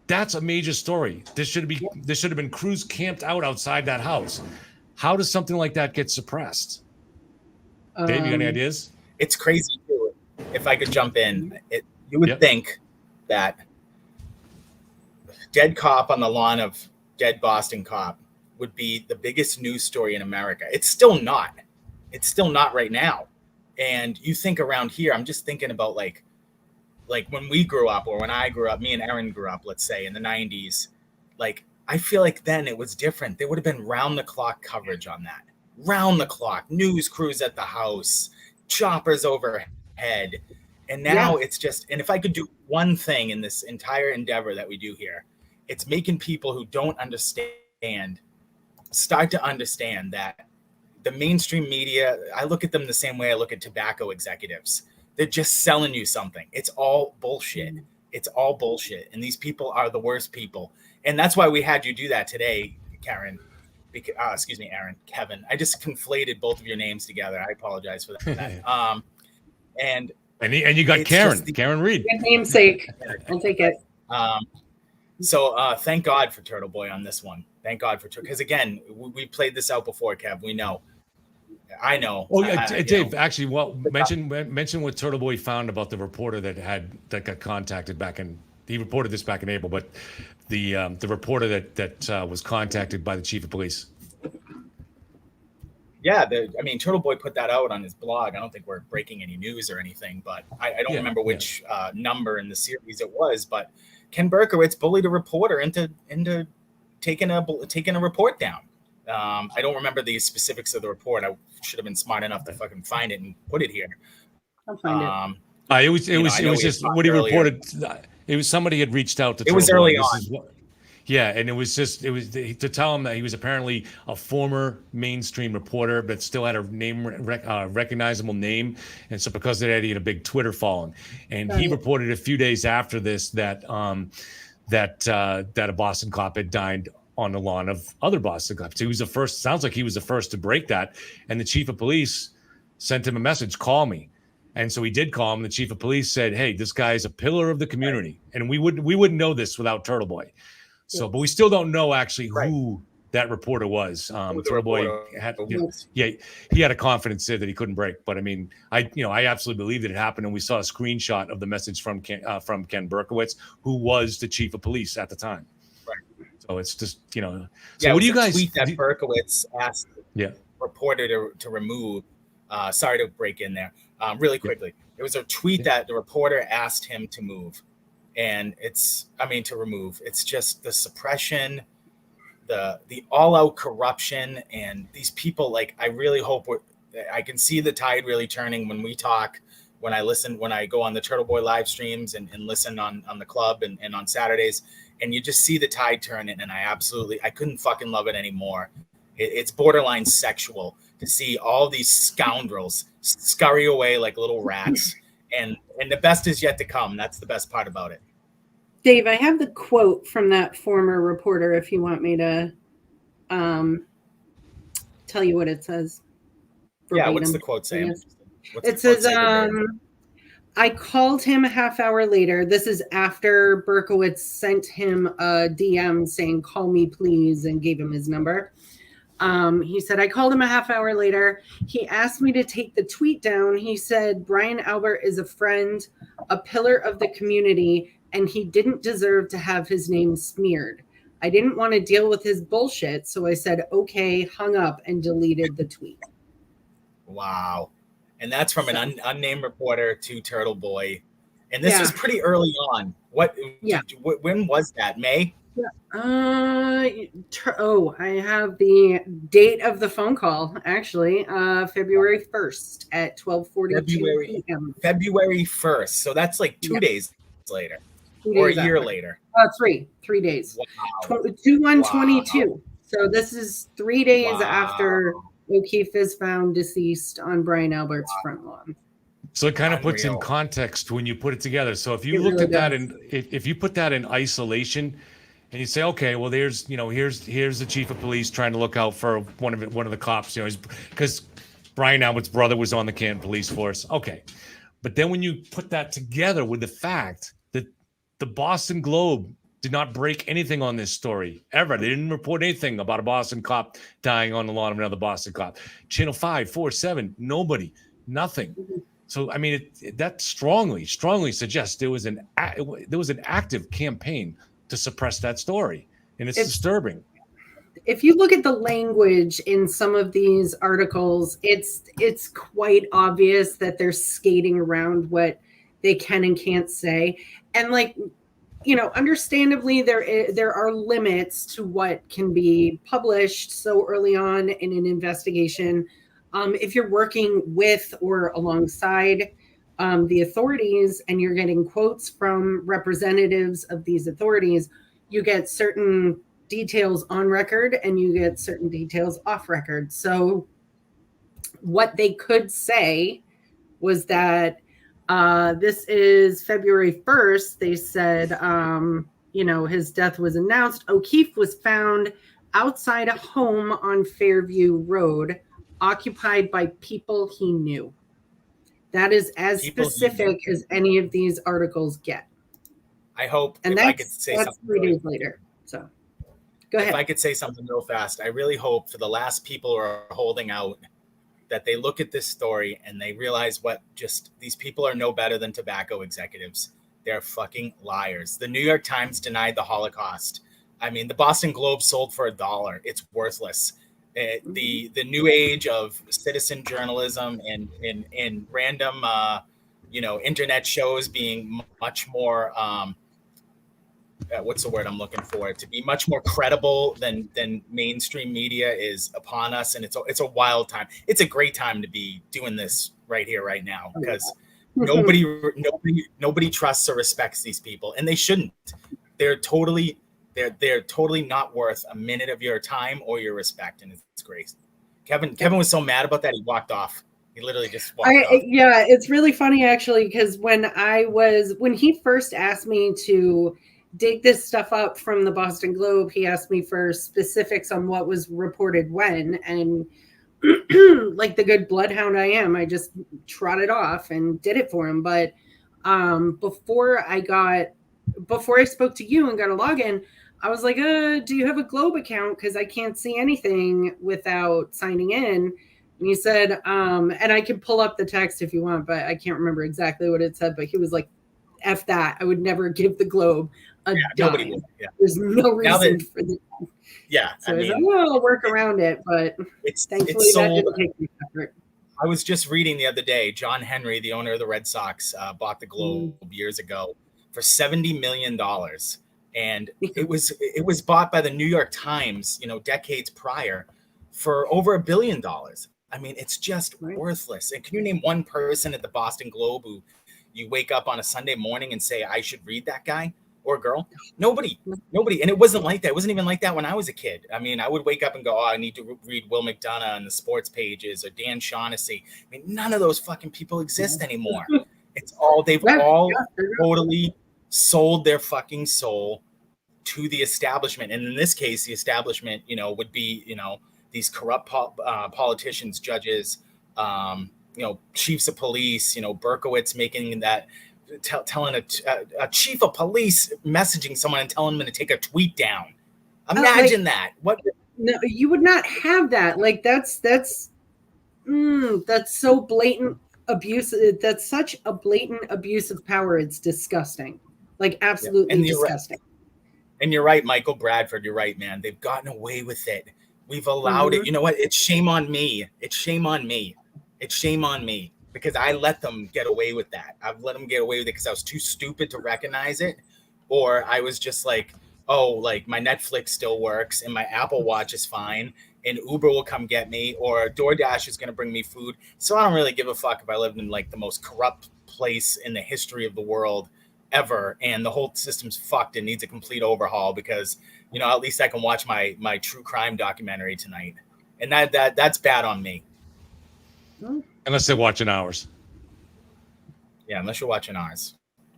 that's a major story. There should have been crews camped outside that house. How does something like that get suppressed? Dave, you got any ideas? It's crazy too. If I could jump in, you would think that dead cop on the lawn of dead Boston cop would be the biggest news story in America. It's still not. It's still not right now. And you think around here, I'm just thinking about like when we grew up, or when I grew up, me and Aaron grew up, let's say in the 90s, like I feel like then it was different. There would have been round the clock coverage on that. Round the clock, news crews at the house, choppers overhead. And now it's just, and if I could do one thing in this entire endeavor that we do here, it's making people who don't understand start to understand that the mainstream media, I look at them the same way I look at tobacco executives. They're just selling you something. It's all bullshit. It's all bullshit. And these people are the worst people. And that's why we had you do that today, Karen. Aaron, Kevin. I just conflated both of your names together. I apologize for that. And you got Karen, Karen Reed. Namesake. I'll take it. So thank God for Turtle Boy on this one. Thank God for because again, we played this out before, Kev. We know. I know. Oh yeah, Dave. Actually, mention what Turtle Boy found about the reporter that got contacted back in. He reported this back in April, but the reporter that was contacted by the chief of police. Yeah, Turtle Boy put that out on his blog. I don't think we're breaking any news or anything, but I don't remember which number in the series it was. But Ken Berkowitz bullied a reporter into taking a report down. I don't remember the specifics of the report. I should have been smart enough to fucking find it and put it here. I'll find it. It was just what he reported. It was somebody had reached out to. It was early on. And it was to tell him that he was apparently a former mainstream reporter, but still had a name, recognizable name, and so because of that, he had a big Twitter following. And he reported a few days after this that a Boston cop had died on the lawn of other Boston cops. He was the first. Sounds like he was the first to break that. And the chief of police sent him a message: "Call me." And so he did call him. The chief of police said, "Hey, this guy is a pillar of the community," and we wouldn't know this without Turtle Boy. So, but we still don't know actually who that reporter was. Turtle Boy had, he had a confidence there that he couldn't break. But I mean, I absolutely believe that it happened, and we saw a screenshot of the message from Ken Berkowitz, who was the chief of police at the time. Right. So it's just So what do you guys? Tweet that Berkowitz asked the reporter to remove. Sorry to break in there really quickly. It was a tweet that the reporter asked him to move And to remove, it's just the suppression, the all out corruption, and these people, like, I really hope I can see the tide really turning when we talk, when I go on the Turtle Boy live streams and listen on the club and on Saturdays, and you just see the tide turning, and I couldn't fucking love it anymore. It's borderline sexual to see all these scoundrels scurry away like little rats, and the best is yet to come. That's the best part about it. Dave, I have the quote from that former reporter if you want me to tell you what it says. Yeah, what's the quote saying? It says, I called him a half hour later. This is after Berkowitz sent him a DM saying, call me please, and gave him his number. He said, I called him a half hour later. He asked me to take the tweet down. He said, Brian Albert is a friend, a pillar of the community, and he didn't deserve to have his name smeared. I didn't want to deal with his bullshit, so I said, okay, hung up and deleted the tweet. Wow. And that's from an unnamed reporter to Turtle Boy. And this was pretty early on. When was that? May? I have the date of the phone call, actually. February 1st at 12:42 p.m. February 1st. So that's like 2 days later. Or a year later. 3 days. Wow. 2/1/22. Wow. So this is 3 days after O'Keefe is found deceased on Brian Albert's front lawn. So it kind of puts in context when you put it together. So if you looked at that and if you put that in isolation and you say, okay, well, here's the chief of police trying to look out for one of the cops, because Brian Albert's brother was on the Canton police force. Okay. But then when you put that together with the fact that the Boston Globe did not break anything on this story ever. They didn't report anything about a Boston cop dying on the lawn of another Boston cop. Channel 5, 4, 7, nobody, nothing. So, I mean, that strongly suggests there was an active campaign to suppress that story. And it's disturbing. If you look at the language in some of these articles, it's quite obvious that they're skating around what they can and can't say. And understandably, there are limits to what can be published so early on in an investigation. If you're working with or alongside the authorities and you're getting quotes from representatives of these authorities, you get certain details on record and you get certain details off record. So what they could say was that this is February 1st. They said, his death was announced. O'Keefe was found outside a home on Fairview Road, occupied by people he knew. That is as specific as any of these articles get. I hope, and I could say that's something 3 days later. So go ahead. If I could say something real fast, I really hope for the last people who are holding out that they look at this story and they realize these people are no better than tobacco executives. They're fucking liars. The New York Times denied the Holocaust. I mean, the Boston Globe sold for $1. It's worthless. The new age of citizen journalism and random, internet shows being much more, what's the word I'm looking for? To be much more credible than mainstream media is upon us, and it's a wild time. It's a great time to be doing this right here, right now, because nobody trusts or respects these people, and they shouldn't. They're totally not worth a minute of your time or your respect, and it's great. Kevin was so mad about that he walked off. He literally just walked off. Yeah, it's really funny actually, because when he first asked me to dig this stuff up from the Boston Globe, he asked me for specifics on what was reported when, and like the good bloodhound I am, I just trotted off and did it for him. But before I spoke to you and got a login, I was like, do you have a Globe account? Because I can't see anything without signing in. And he said, and I can pull up the text if you want, but I can't remember exactly what it said. But he was like, F that. I would never give the Globe a dime. Nobody would. Yeah. There's no reason for this. Yeah. So I'll work around it, but thankfully that didn't take me effort. I was just reading the other day, John Henry, the owner of the Red Sox, bought the Globe years ago for $70 million. And it was bought by the New York Times, decades prior for over $1 billion. I mean, it's just worthless. And can you name one person at the Boston Globe who you wake up on a Sunday morning and say, I should read that guy or girl? Nobody. And it wasn't like that. It wasn't even like that when I was a kid. I mean, I would wake up and go, I need to read Will McDonough on the sports pages or Dan Shaughnessy. I mean, none of those fucking people exist anymore. It's all, they've all totally sold their fucking soul to the establishment. And in this case, the establishment, would be, these corrupt politicians, judges, chiefs of police, Berkowitz making that, telling a chief of police messaging someone and telling them to take a tweet down. Imagine that. What? No, you would not have that. Like that's so blatant abuse. That's such a blatant abuse of power. It's disgusting. Like absolutely disgusting. Right. And you're right, Michael Bradford. You're right, man. They've gotten away with it. We've allowed it. You know what? It's shame on me. It's shame on me. It's shame on me because I let them get away with that. I've let them get away with it because I was too stupid to recognize it. Or I was just like, oh, like my Netflix still works and my Apple Watch is fine and Uber will come get me or DoorDash is going to bring me food. So I don't really give a fuck if I lived in like the most corrupt place in the history of the world ever and the whole system's fucked and needs a complete overhaul because at least I can watch my true crime documentary tonight, and that's bad on me. Unless they're watching ours. Yeah, unless you're watching ours.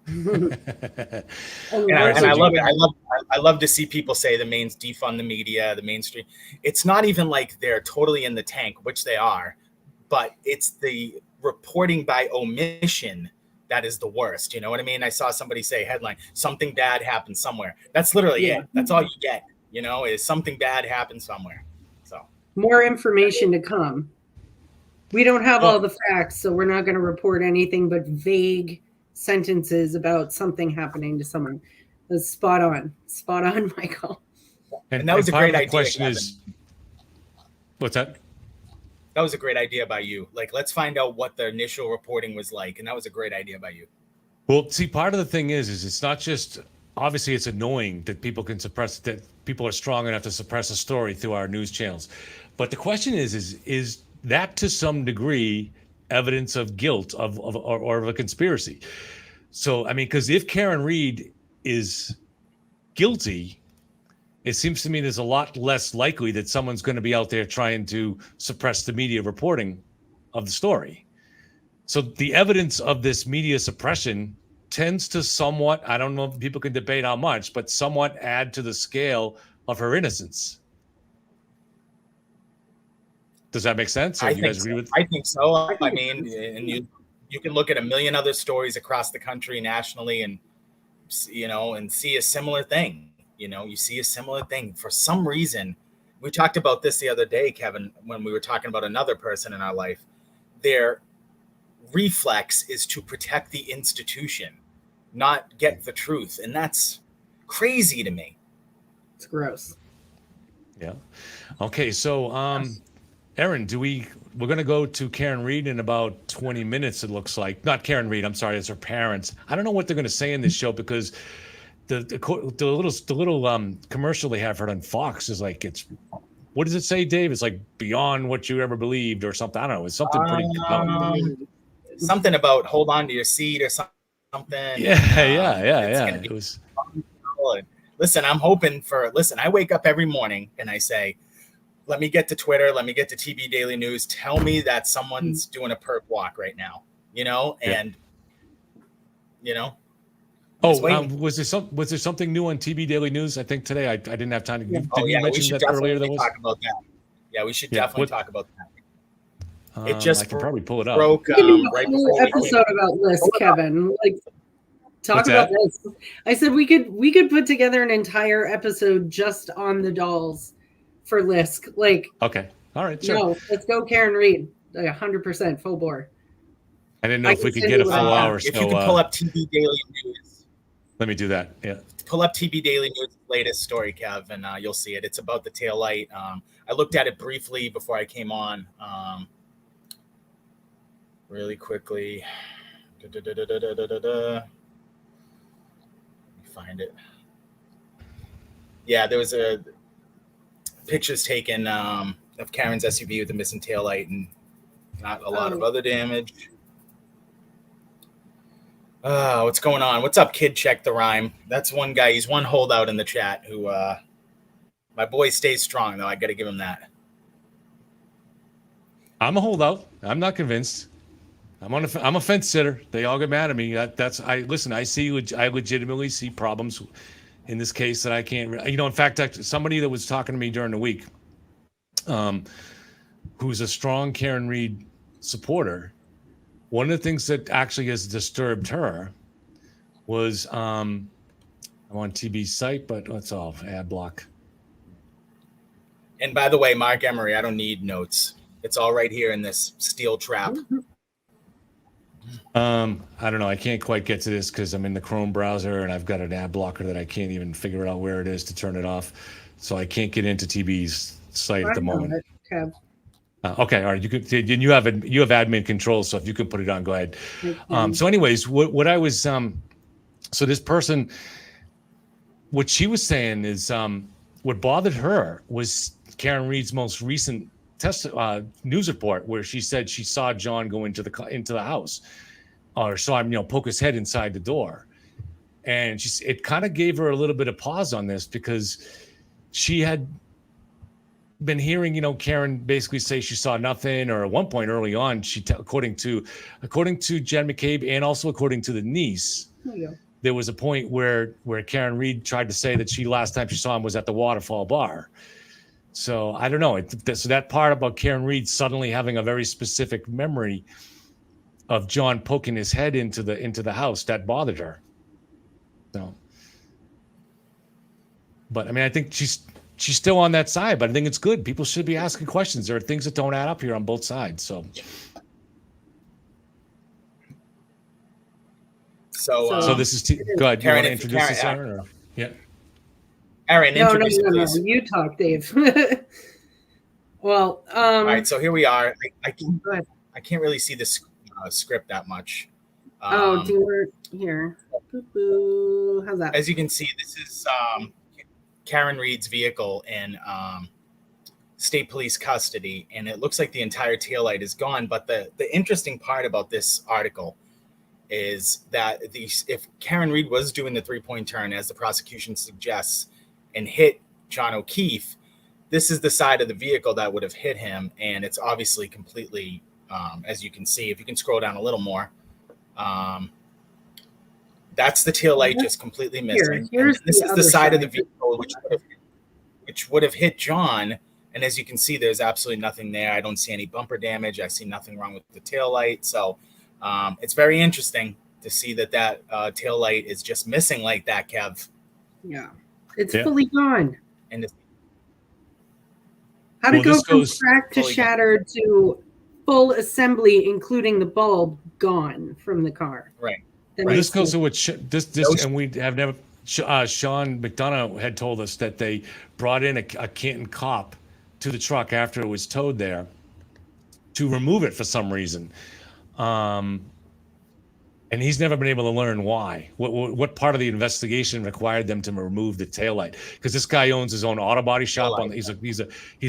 And I love it. I love to see people say defund the media, the mainstream. It's not even like they're totally in the tank, which they are, but it's the reporting by omission that is the worst. You know what I mean? I saw somebody say headline, something bad happened somewhere. That's literally it. That's all you get, is something bad happened somewhere. So more information to come. We don't have all the facts, so we're not going to report anything but vague sentences about something happening to someone. That's spot on, Michael. And that was a great idea. The question is, what's that? That was a great idea by you. Like, let's find out what the initial reporting was like. And that was a great idea by you. Well, see, part of the thing is it's not just, obviously it's annoying that people can suppress, that people are strong enough to suppress a story through our news channels. But the question is that to some degree evidence of guilt or of a conspiracy? So, I mean, because if Karen Read is guilty, it seems to me there's a lot less likely that someone's going to be out there trying to suppress the media reporting of the story. So the evidence of this media suppression tends to somewhat, I don't know if people can debate how much, but somewhat add to the scale of her innocence. Does that make sense? I think so. I mean, and you can look at a million other stories across the country, nationally, and see a similar thing. You see a similar thing. For some reason, we talked about this the other day, Kevin, when we were talking about another person in our life. Their reflex is to protect the institution, not get the truth. And that's crazy to me. It's gross. Yeah. Okay. So, Aaron, we're going to go to Karen Read in about 20 minutes, it looks like. Not Karen Read, I'm sorry, it's her parents. I don't know what they're going to say in this show because the little commercial they have heard on Fox is like, what does it say, Dave? It's like beyond what you ever believed or something. I don't know. It's something pretty compelling. Something about hold on to your seat or something. Yeah. It was. Listen, I'm hoping I wake up every morning and I say, let me get to Twitter. Let me get to TB Daily News. Tell me that someone's doing a perp walk right now, was there something new on TB Daily News? I think today I didn't have time to. Did you mention that earlier? Talk about that. Yeah, we should definitely talk about that. It just I can probably pull it up. Broke right before episode about LISK, Kevin. Like, talk about this. I said we could put together an entire episode just on the dolls for LISK. Like, okay, all right, sure. No, let's go, Karen Read. 100% full bore. I didn't know if we could get a full hour. If you can pull up TB Daily News. Let me do that. Yeah. Pull up TB Daily News' latest story, Kev, and you'll see it. It's about the taillight. I looked at it briefly before I came on. Really quickly. find it. Yeah, there was a pictures taken of Karen's SUV with a missing taillight and not a lot of other damage. What's going on? What's up, kid? Check the rhyme. That's one guy. He's one holdout in the chat who, my boy stays strong, though. I got to give him that. I'm a holdout. I'm not convinced. I'm a fence sitter. They all get mad at me. I legitimately see problems in this case that I can't. In fact, somebody that was talking to me during the week, who's a strong Karen Reed supporter, one of the things that actually has disturbed her was I'm on TB's site, but that's all ad block. And by the way, Mark Emery, I don't need notes. It's all right here in this steel trap. I don't know. I can't quite get to this because I'm in the Chrome browser and I've got an ad blocker that I can't even figure out where it is to turn it off. So I can't get into TB's site at the moment. Okay, all right. You could. You have admin control, so if you can put it on, go ahead. So, anyways, what I was so this person, what she was saying is what bothered her was Karen Reed's most recent news report where she said she saw John go into the house, or saw him poke his head inside the door, and it kind of gave her a little bit of pause on this because she had been hearing Karen basically say she saw nothing, or at one point early on according to Jen McCabe and also according to the niece, there was a point where Karen Reed tried to say that last time she saw him was at the Waterfall Bar. So I don't know. So that part about Karen Reed suddenly having a very specific memory of John poking his head into the house, that bothered her. So, but I mean, I think she's still on that side, but I think it's good. People should be asking questions. There are things that don't add up here on both sides. So this is go ahead. Karen, you want to introduce this, Aaron? Or? Yeah. Aaron, introduce it, No. please. You talk, Dave. Well, all right. So here we are. I can't really see the script that much. Here. Boo-boo. How's that? As you can see, this is Karen Reed's vehicle in state police custody, and it looks like the entire taillight is gone. But the interesting part about this article is that if Karen Reed was doing the three-point turn, as the prosecution suggests, and hit John O'Keefe, this is the side of the vehicle that would have hit him, and it's obviously completely, as you can see, if you can scroll down a little more, that's the tail light just completely missing. This is the side of the vehicle which would have hit John, and as you can see, there's absolutely nothing there. I don't see any bumper damage. I see nothing wrong with the tail light. So it's very interesting to see that tail light is just missing like that, Kev. Yeah. It's fully gone. And how to go from cracked to shattered to full assembly, including the bulb, gone from the car. Right. This goes to what and we have never. Sean McDonough had told us that they brought in a Canton cop to the truck after it was towed there to remove it for some reason. And he's never been able to learn why. What part of the investigation required them to remove the taillight? Because this guy owns his own auto body shop. He's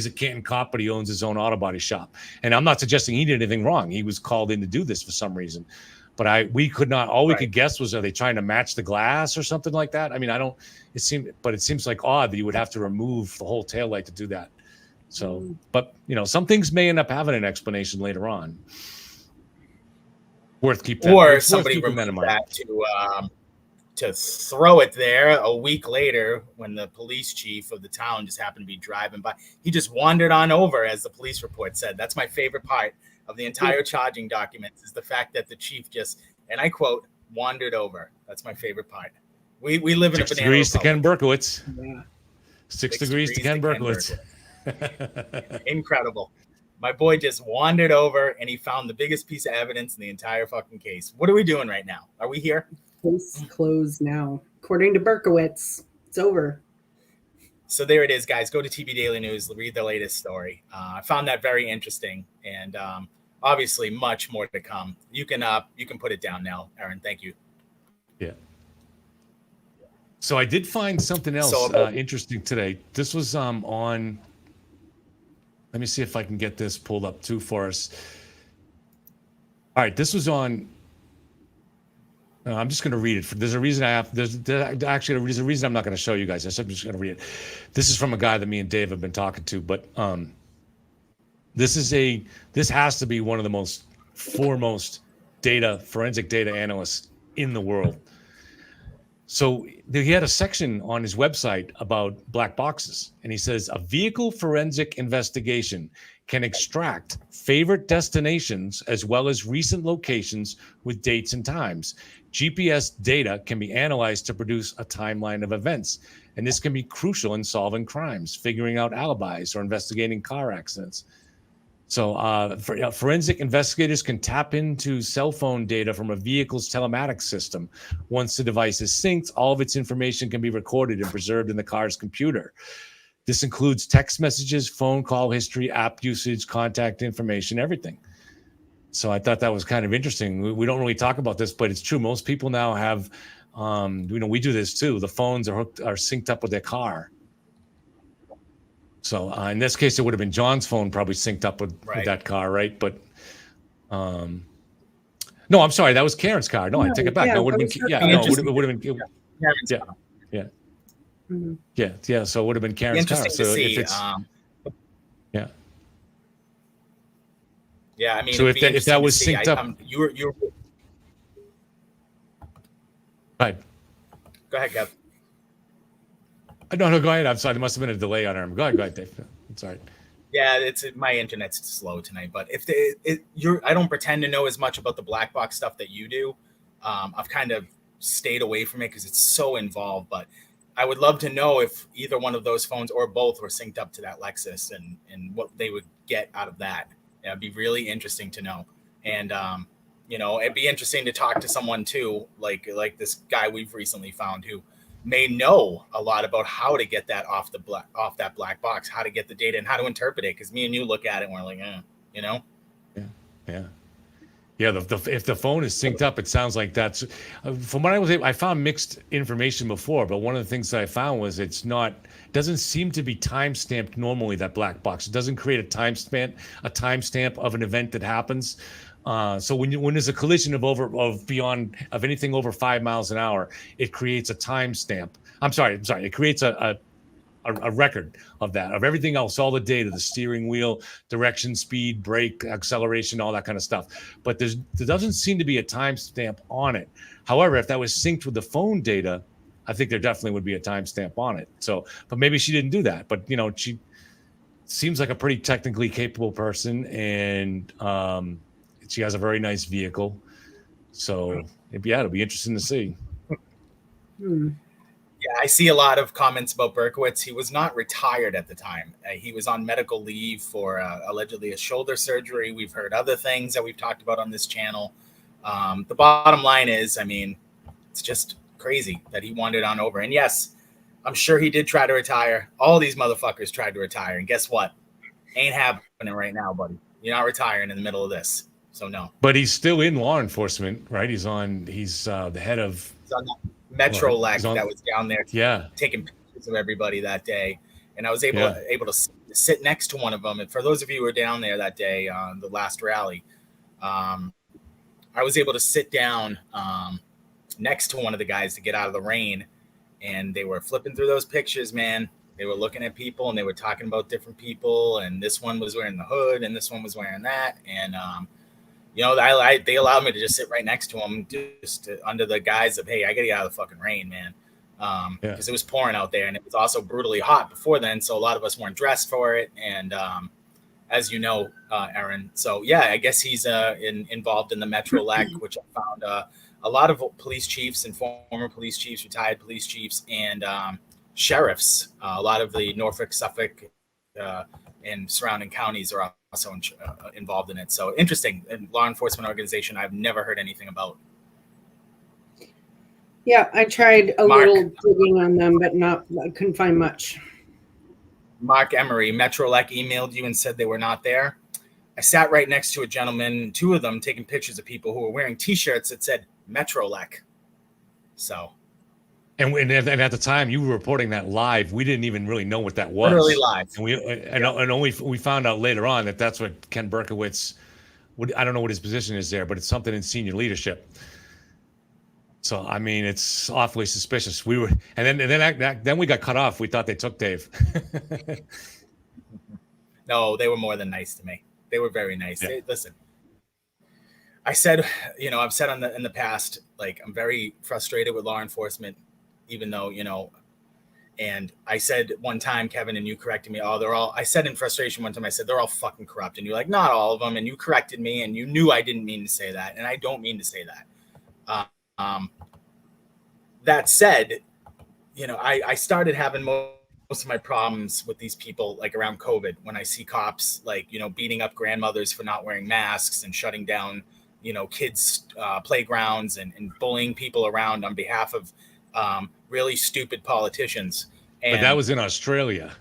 a Canton cop, but he owns his own auto body shop. And I'm not suggesting he did anything wrong. He was called in to do this for some reason. But we could not. All we could guess was, are they trying to match the glass or something like that? I mean, it seems like odd that you would have to remove the whole taillight to do that. So, but some things may end up having an explanation later on. Somebody removed that to throw it there a week later when the police chief of the town just happened to be driving by. He just wandered on over, as the police report said. That's my favorite part of the entire charging documents, is the fact that the chief just, and I quote, wandered over. That's my favorite part. We live in a banana 6 degrees to Ken republic. Berkowitz. Yeah. 6 degrees to Ken Berkowitz. Incredible. My boy just wandered over and he found the biggest piece of evidence in the entire fucking case. What are we doing right now? Are we here? Case closed now. According to Berkowitz, it's over. So there it is, guys. Go to TV Daily News, read the latest story. I found that very interesting, and obviously much more to come. You can put it down now, Aaron. Thank you. Yeah. So I did find something else interesting today. This was on. Let me see if I can get this pulled up too for us. All right, this was on. I'm just going to read it. There's a reason I have. There's a reason I'm not going to show you guys. I'm just going to read it. This is from a guy that me and Dave have been talking to. But this has to be one of the foremost forensic data analysts in the world. So he had a section on his website about black boxes, and he says a vehicle forensic investigation can extract favorite destinations as well as recent locations with dates and times. GPS data can be analyzed to produce a timeline of events, and this can be crucial in solving crimes, figuring out alibis, or investigating car accidents. So forensic investigators can tap into cell phone data from a vehicle's telematics system. Once the device is synced, all of its information can be recorded and preserved in the car's computer. This includes text messages, phone call history, app usage, contact information, everything. So I thought that was kind of interesting. We don't really talk about this, but it's true. Most people now have, we do this too. The phones are synced up with their car. So in this case, it would have been John's phone probably synced up with that car, right? But no, I'm sorry, that was Karen's car. No, I take it back. No, it would have been it would have been yeah. So it would have been Karen's car. So if it's yeah, I mean, so if that was synced up, you were right. Go ahead, Kev. No, go ahead. I'm sorry. There must have been a delay on him. Go ahead, Dave. I'm sorry. Yeah, it's my internet's slow tonight. But if I don't pretend to know as much about the black box stuff that you do. I've kind of stayed away from it because it's so involved. But I would love to know if either one of those phones or both were synced up to that Lexus and what they would get out of that. It'd be really interesting to know. And it'd be interesting to talk to someone too, like this guy we've recently found who may know a lot about how to get that off that black box, how to get the data and how to interpret it. Because me and you look at it and we're like, Yeah. If the phone is synced up, it sounds like that's from what I found mixed information before, but one of the things that I found was it doesn't seem to be time stamped normally, that black box. It doesn't create a timestamp of an event that happens. So when there's a collision of anything over 5 miles an hour, it creates a timestamp. I'm sorry. It creates a record of that, of everything else, all the data, the steering wheel, direction, speed, brake, acceleration, all that kind of stuff. But there doesn't seem to be a timestamp on it. However, if that was synced with the phone data, I think there definitely would be a timestamp on it. So, but maybe she didn't do that. But she seems like a pretty technically capable person, and she has a very nice vehicle. So it'll be interesting to see. Yeah, I see a lot of comments about Berkowitz. He was not retired at the time. He was on medical leave for allegedly a shoulder surgery. We've heard other things that we've talked about on this channel. The bottom line is, it's just crazy that he wandered on over. And yes, I'm sure he did try to retire. All these motherfuckers tried to retire. And guess what? Ain't happening right now, buddy. You're not retiring in the middle of this. So no. But he's still in law enforcement, right? He's the head of... He's on that Metro LISK that was down there taking pictures of everybody that day. And I was able to sit next to one of them. And for those of you who were down there that day on the last rally, I was able to sit down next to one of the guys to get out of the rain. And they were flipping through those pictures, man. They were looking at people and they were talking about different people. And this one was wearing the hood and this one was wearing that. And, they allowed me to just sit right next to him, under the guise of, hey, I got to get out of the fucking rain, man. Because it was pouring out there and it was also brutally hot before then. So a lot of us weren't dressed for it. And as you know, Aaron. So, yeah, I guess he's involved in the Metro LISK, which I found a lot of police chiefs and former police chiefs, retired police chiefs, and sheriffs. A lot of the Norfolk, Suffolk, and surrounding counties are also involved in it. So interesting. And law enforcement organization I've never heard anything about. Yeah, I tried a little digging on them, but I couldn't find much. Mark Emery, Metro LISK emailed you and said they were not there. I sat right next to a gentleman, two of them taking pictures of people who were wearing T-shirts that said Metro LISK. So And at the time you were reporting that live, we didn't even really know what that was. Literally live. And only we found out later on that that's what Ken Berkowitz. I don't know what his position is there, but it's something in senior leadership. So I mean, it's awfully suspicious. We were, and then we got cut off. We thought they took Dave. No, they were more than nice to me. They were very nice. Yeah. Listen, I said, I've said in the past, like, I'm very frustrated with law enforcement, even though, and I said one time, Kevin, and you corrected me. I said in frustration one time, I said, they're all fucking corrupt. And you're like, not all of them. And you corrected me, and you knew I didn't mean to say that. And I don't mean to say that. That said, I started having most of my problems with these people, like around COVID, when I see cops, like, beating up grandmothers for not wearing masks and shutting down, kids' playgrounds and bullying people around on behalf of really stupid politicians. But that was in Australia.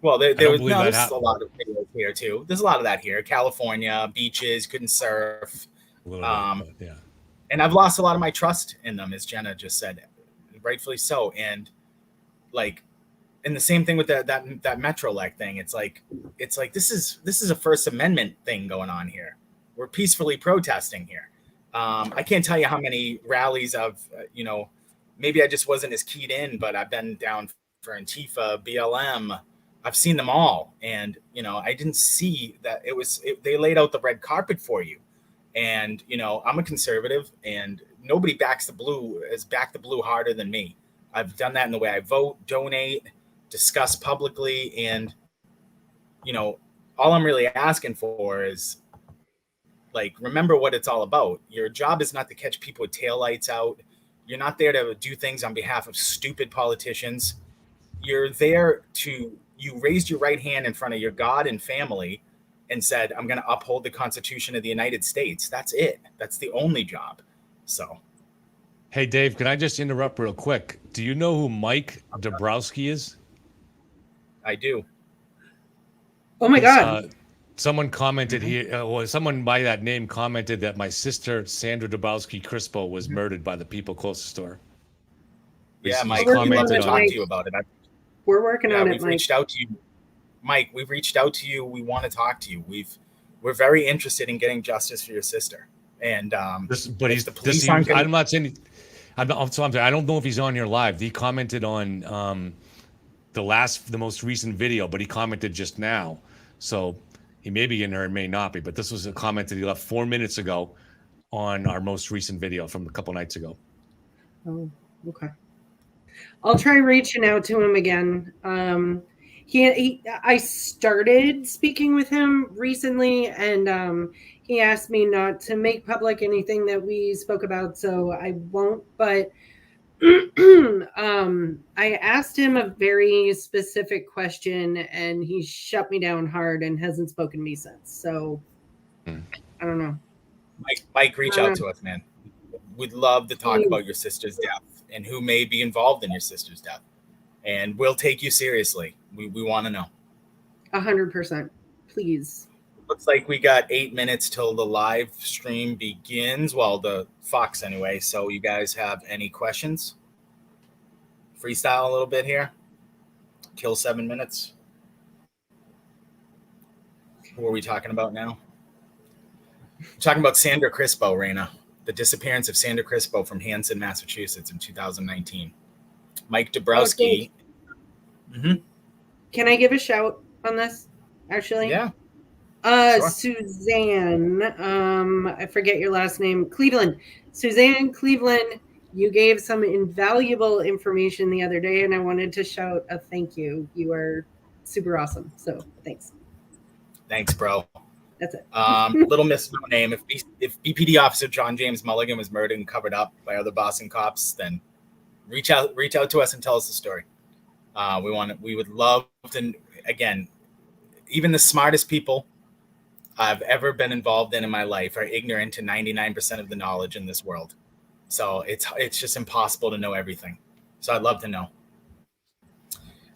Well, there's a lot of videos here too. There's a lot of that here. California, beaches, couldn't surf. Yeah. And I've lost a lot of my trust in them, as Jenna just said, rightfully so. And the same thing with that Metrolec thing. It's like this is a First Amendment thing going on here. We're peacefully protesting here. I can't tell you how many rallies I've, maybe I just wasn't as keyed in, but I've been down for Antifa, BLM. I've seen them all. And, I didn't see that they laid out the red carpet for you. And, I'm a conservative, and nobody backs the blue harder than me. I've done that in the way I vote, donate, discuss publicly. And, all I'm really asking for is, remember what it's all about. Your job is not to catch people with taillights out. You're not there to do things on behalf of stupid politicians. You're there you raised your right hand in front of your God and family and said, I'm going to uphold the Constitution of the United States. That's it. That's the only job. So. Hey, Dave, can I just interrupt real quick? Do you know who Mike Dabrowski is? I do. Oh my God. Someone commented here, someone by that name commented that my sister, Sandra Dabrowski Crispo, was murdered by the people closest to her. Yeah, Mike, we'd love to talk to you about it. We're working on it, We've reached out to you. Mike, we've reached out to you. We want to talk to you. We're very interested in getting justice for your sister. And I'm not saying. I don't know if he's on here live. He commented on the most recent video, but he commented just now. So he may be in there, and may not be. But this was a comment that he left 4 minutes ago on our most recent video from a couple nights ago. Oh, okay. I'll try reaching out to him again. I started speaking with him recently, and he asked me not to make public anything that we spoke about, so I won't. But I asked him a very specific question, and he shut me down hard and hasn't spoken to me since. So I don't know. Mike, reach out to us, man. We'd love to talk about your sister's death and who may be involved in your sister's death. And we'll take you seriously. We want to know. 100%. Please. Looks like we got 8 minutes till the live stream begins. Well, the Fox anyway. So you guys have any questions? Freestyle a little bit here. Kill 7 minutes. Who are we talking about now? We're talking about Sandra Crispo, Raina. The disappearance of Sandra Crispo from Hanson, Massachusetts in 2019. Mike Dabrowski. Can I give a shout on this, actually? Yeah. Sure. Suzanne, I forget your last name, Cleveland. Suzanne Cleveland, you gave some invaluable information the other day, and I wanted to shout a thank you. You are super awesome. So thanks. Thanks, bro. That's it. Little misnomer name. If BPD officer John James Mulligan was murdered and covered up by other Boston cops, then reach out to us and tell us the story. We would love to, again, even the smartest people I've ever been involved in my life are ignorant to 99% of the knowledge in this world. So it's just impossible to know everything. So I'd love to know.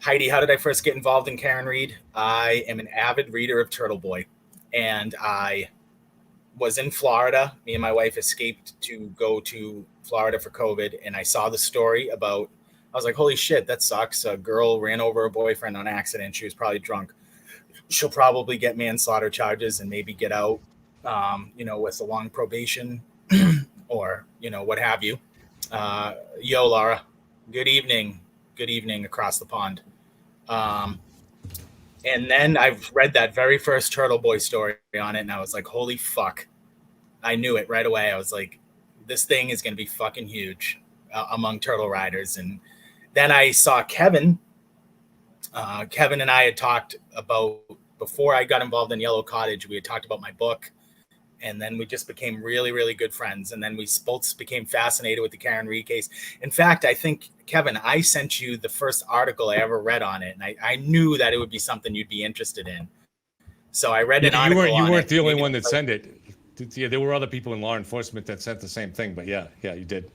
Heidi, how did I first get involved in Karen Read? I am an avid reader of Turtle Boy, and I was in Florida. Me and my wife escaped to go to Florida for COVID, and I saw the story about, I was like, holy shit, that sucks. A girl ran over a boyfriend on accident. She was probably drunk. She'll probably get manslaughter charges and maybe get out, with a long probation or, what have you. Yo, Laura, good evening. Good evening across the pond. And then I've read that very first Turtle Boy story on it, and I was like, holy fuck. I knew it right away. I was like, this thing is going to be fucking huge among turtle riders. And then I saw Kevin. Kevin and I had talked about, before I got involved in Yellow Cottage, we had talked about my book. And then we just became really, really good friends. And then we both became fascinated with the Karen Reed case. In fact, I think, Kevin, I sent you the first article I ever read on it. And I knew that it would be something you'd be interested in. So I read an article on it. You weren't the only one that sent it. Yeah, there were other people in law enforcement that sent the same thing. But yeah, you did.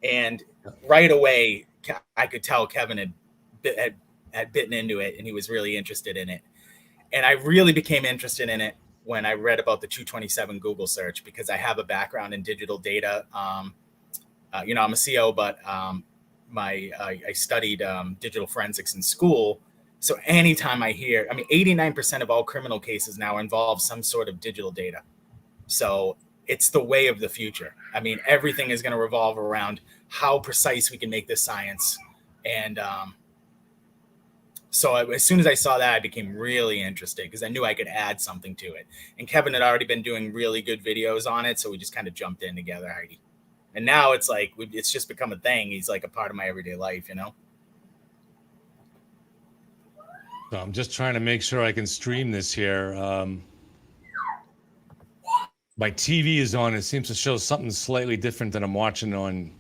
And right away, I could tell Kevin had bitten into it, and he was really interested in it. And I really became interested in it when I read about the 227 Google search, because I have a background in digital data. I'm a CO, but I studied digital forensics in school. So anytime I hear, 89% of all criminal cases now involve some sort of digital data. So it's the way of the future. Everything is going to revolve around how precise we can make this science. And so as soon as I saw that, I became really interested because I knew I could add something to it. And Kevin had already been doing really good videos on it. So we just kind of jumped in together, Heidi. And now it's like, it's just become a thing. He's like a part of my everyday life, So I'm just trying to make sure I can stream this here. My TV is on. It seems to show something slightly different than I'm watching on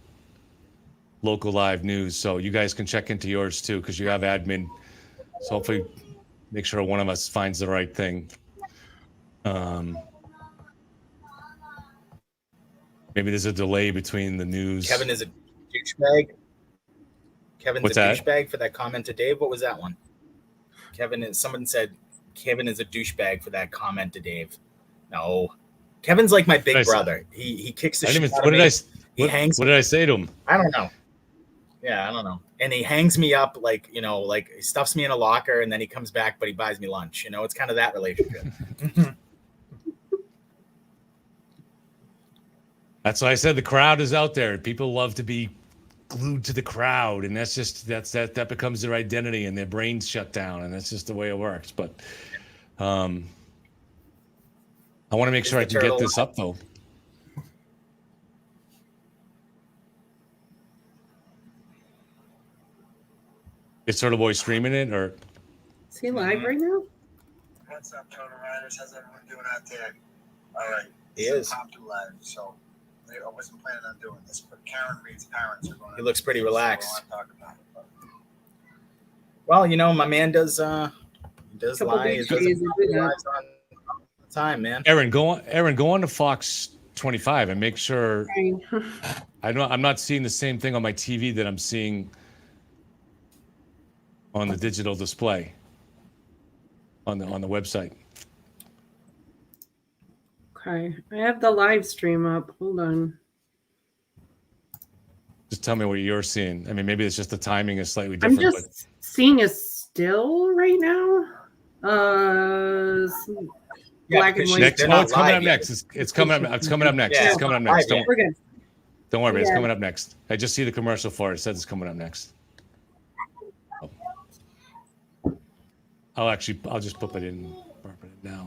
local live news. So you guys can check into yours too, because you have admin. So hopefully make sure one of us finds the right thing. Maybe there's a delay between the news. Kevin is a douchebag. What's that? Douchebag for that comment to Dave. What was that one? Someone said Kevin is a douchebag for that comment to Dave. No. Kevin's like my big brother. He kicks the shit out of me. What did I say to him? I don't know. Yeah, I don't know. And he hangs me up like he stuffs me in a locker and then he comes back, but he buys me lunch. It's kind of that relationship. That's why I said the crowd is out there. People love to be glued to the crowd, and that becomes their identity, and their brains shut down, and that's just the way it works. But I want to make sure I can get this up though. Is Turtle Boy streaming it, or is he live right now? What's up, Turtle Riders? How's everyone doing out there? All right. He is. Live, so I wasn't planning on doing this, but Karen Reed's parents are going. He looks pretty relaxed. Well, my man does live on time, man. Aaron, go on to Fox 25 and make sure. I'm not seeing the same thing on my TV that I'm seeing on the digital display on the website. Okay, I have the live stream up. Hold on. Just tell me what you're seeing. Maybe it's just the timing is slightly different. I'm just seeing a still right now. Black and white. It's coming up next. It's coming up. It's coming up next. Yeah, it's coming up next. Don't worry about it. It's Yeah. coming up next. I just see the commercial for it. It says it's coming up next. I'll just put it in now.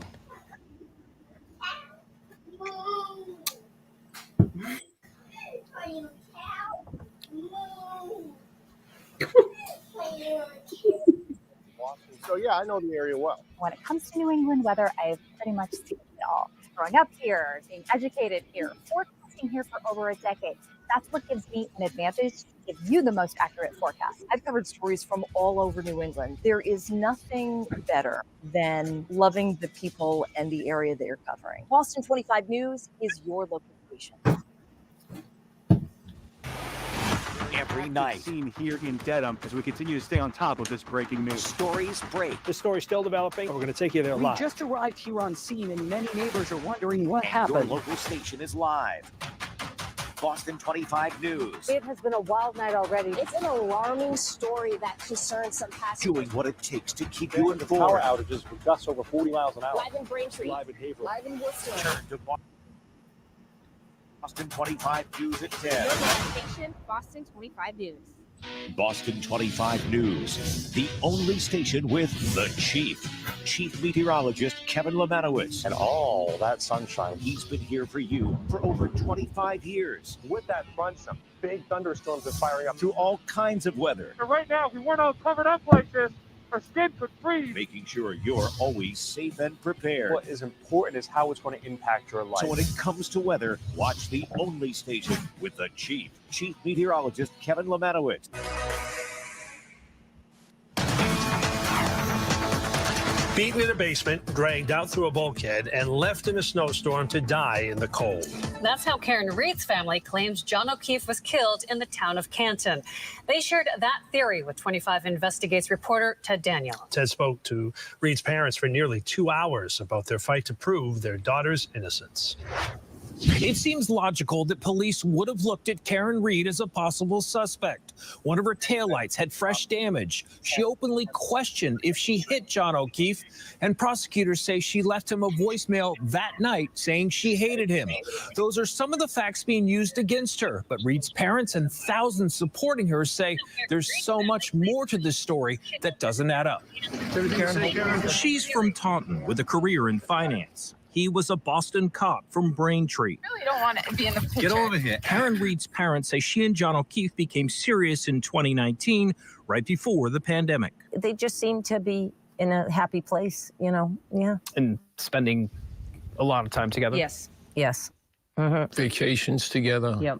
So yeah, I know the area well. When it comes to New England weather, I've pretty much seen it all. Growing up here, being educated here, forecasting here for over a decade. That's what gives me an advantage to give you the most accurate forecast. I've covered stories from all over New England. There is nothing better than loving the people and the area that you're covering. Boston 25 News is your local station. Every night. Seen here in Dedham as we continue to stay on top of this breaking news. Stories break. The story's still developing. We're going to take you there live. We just arrived here on scene and many neighbors are wondering what happened. Your local station is live. Boston 25 News. It has been a wild night already. It's an alarming story that concerns some passengers. Doing what it takes to keep you Power informed. outages with gusts over 40 miles an hour. Live in Braintree. Live in Haverhill. Live in Worcester. Turn to Boston 25 News at 10. Your station, Boston 25 News. Boston 25 News, the only station with the Chief Meteorologist Kevin Lemanowitz. And all that sunshine. He's been here for you for over 25 years. With that front, some big thunderstorms are firing up. Through all kinds of weather. Right now, if we weren't all covered up like this, our skin could freeze. Making sure you're always safe and prepared. What is important is how it's going to impact your life. So when it comes to weather, watch the only station with the Chief Meteorologist Kevin Lemanowitz. Beaten in a basement, dragged out through a bulkhead, and left in a snowstorm to die in the cold. That's how Karen Reed's family claims John O'Keefe was killed in the town of Canton. They shared that theory with 25 Investigates reporter Ted Daniel. Ted spoke to Reed's parents for nearly 2 hours about their fight to prove their daughter's innocence. It seems logical that police would have looked at Karen Reed as a possible suspect. One of her taillights had fresh damage. She openly questioned if she hit John O'Keefe, and prosecutors say she left him a voicemail that night saying she hated him. Those are some of the facts being used against her, but Reed's parents and thousands supporting her say there's so much more to this story that doesn't add up. She's from Taunton with a career in finance. He was a Boston cop from Braintree. Really don't want to be in the picture. Get over here. Karen Reed's parents say she and John O'Keefe became serious in 2019, right before the pandemic. They just seem to be in a happy place, you know? Yeah. And spending a lot of time together. Yes. Yes. Mm-hmm. Vacations together. Yep.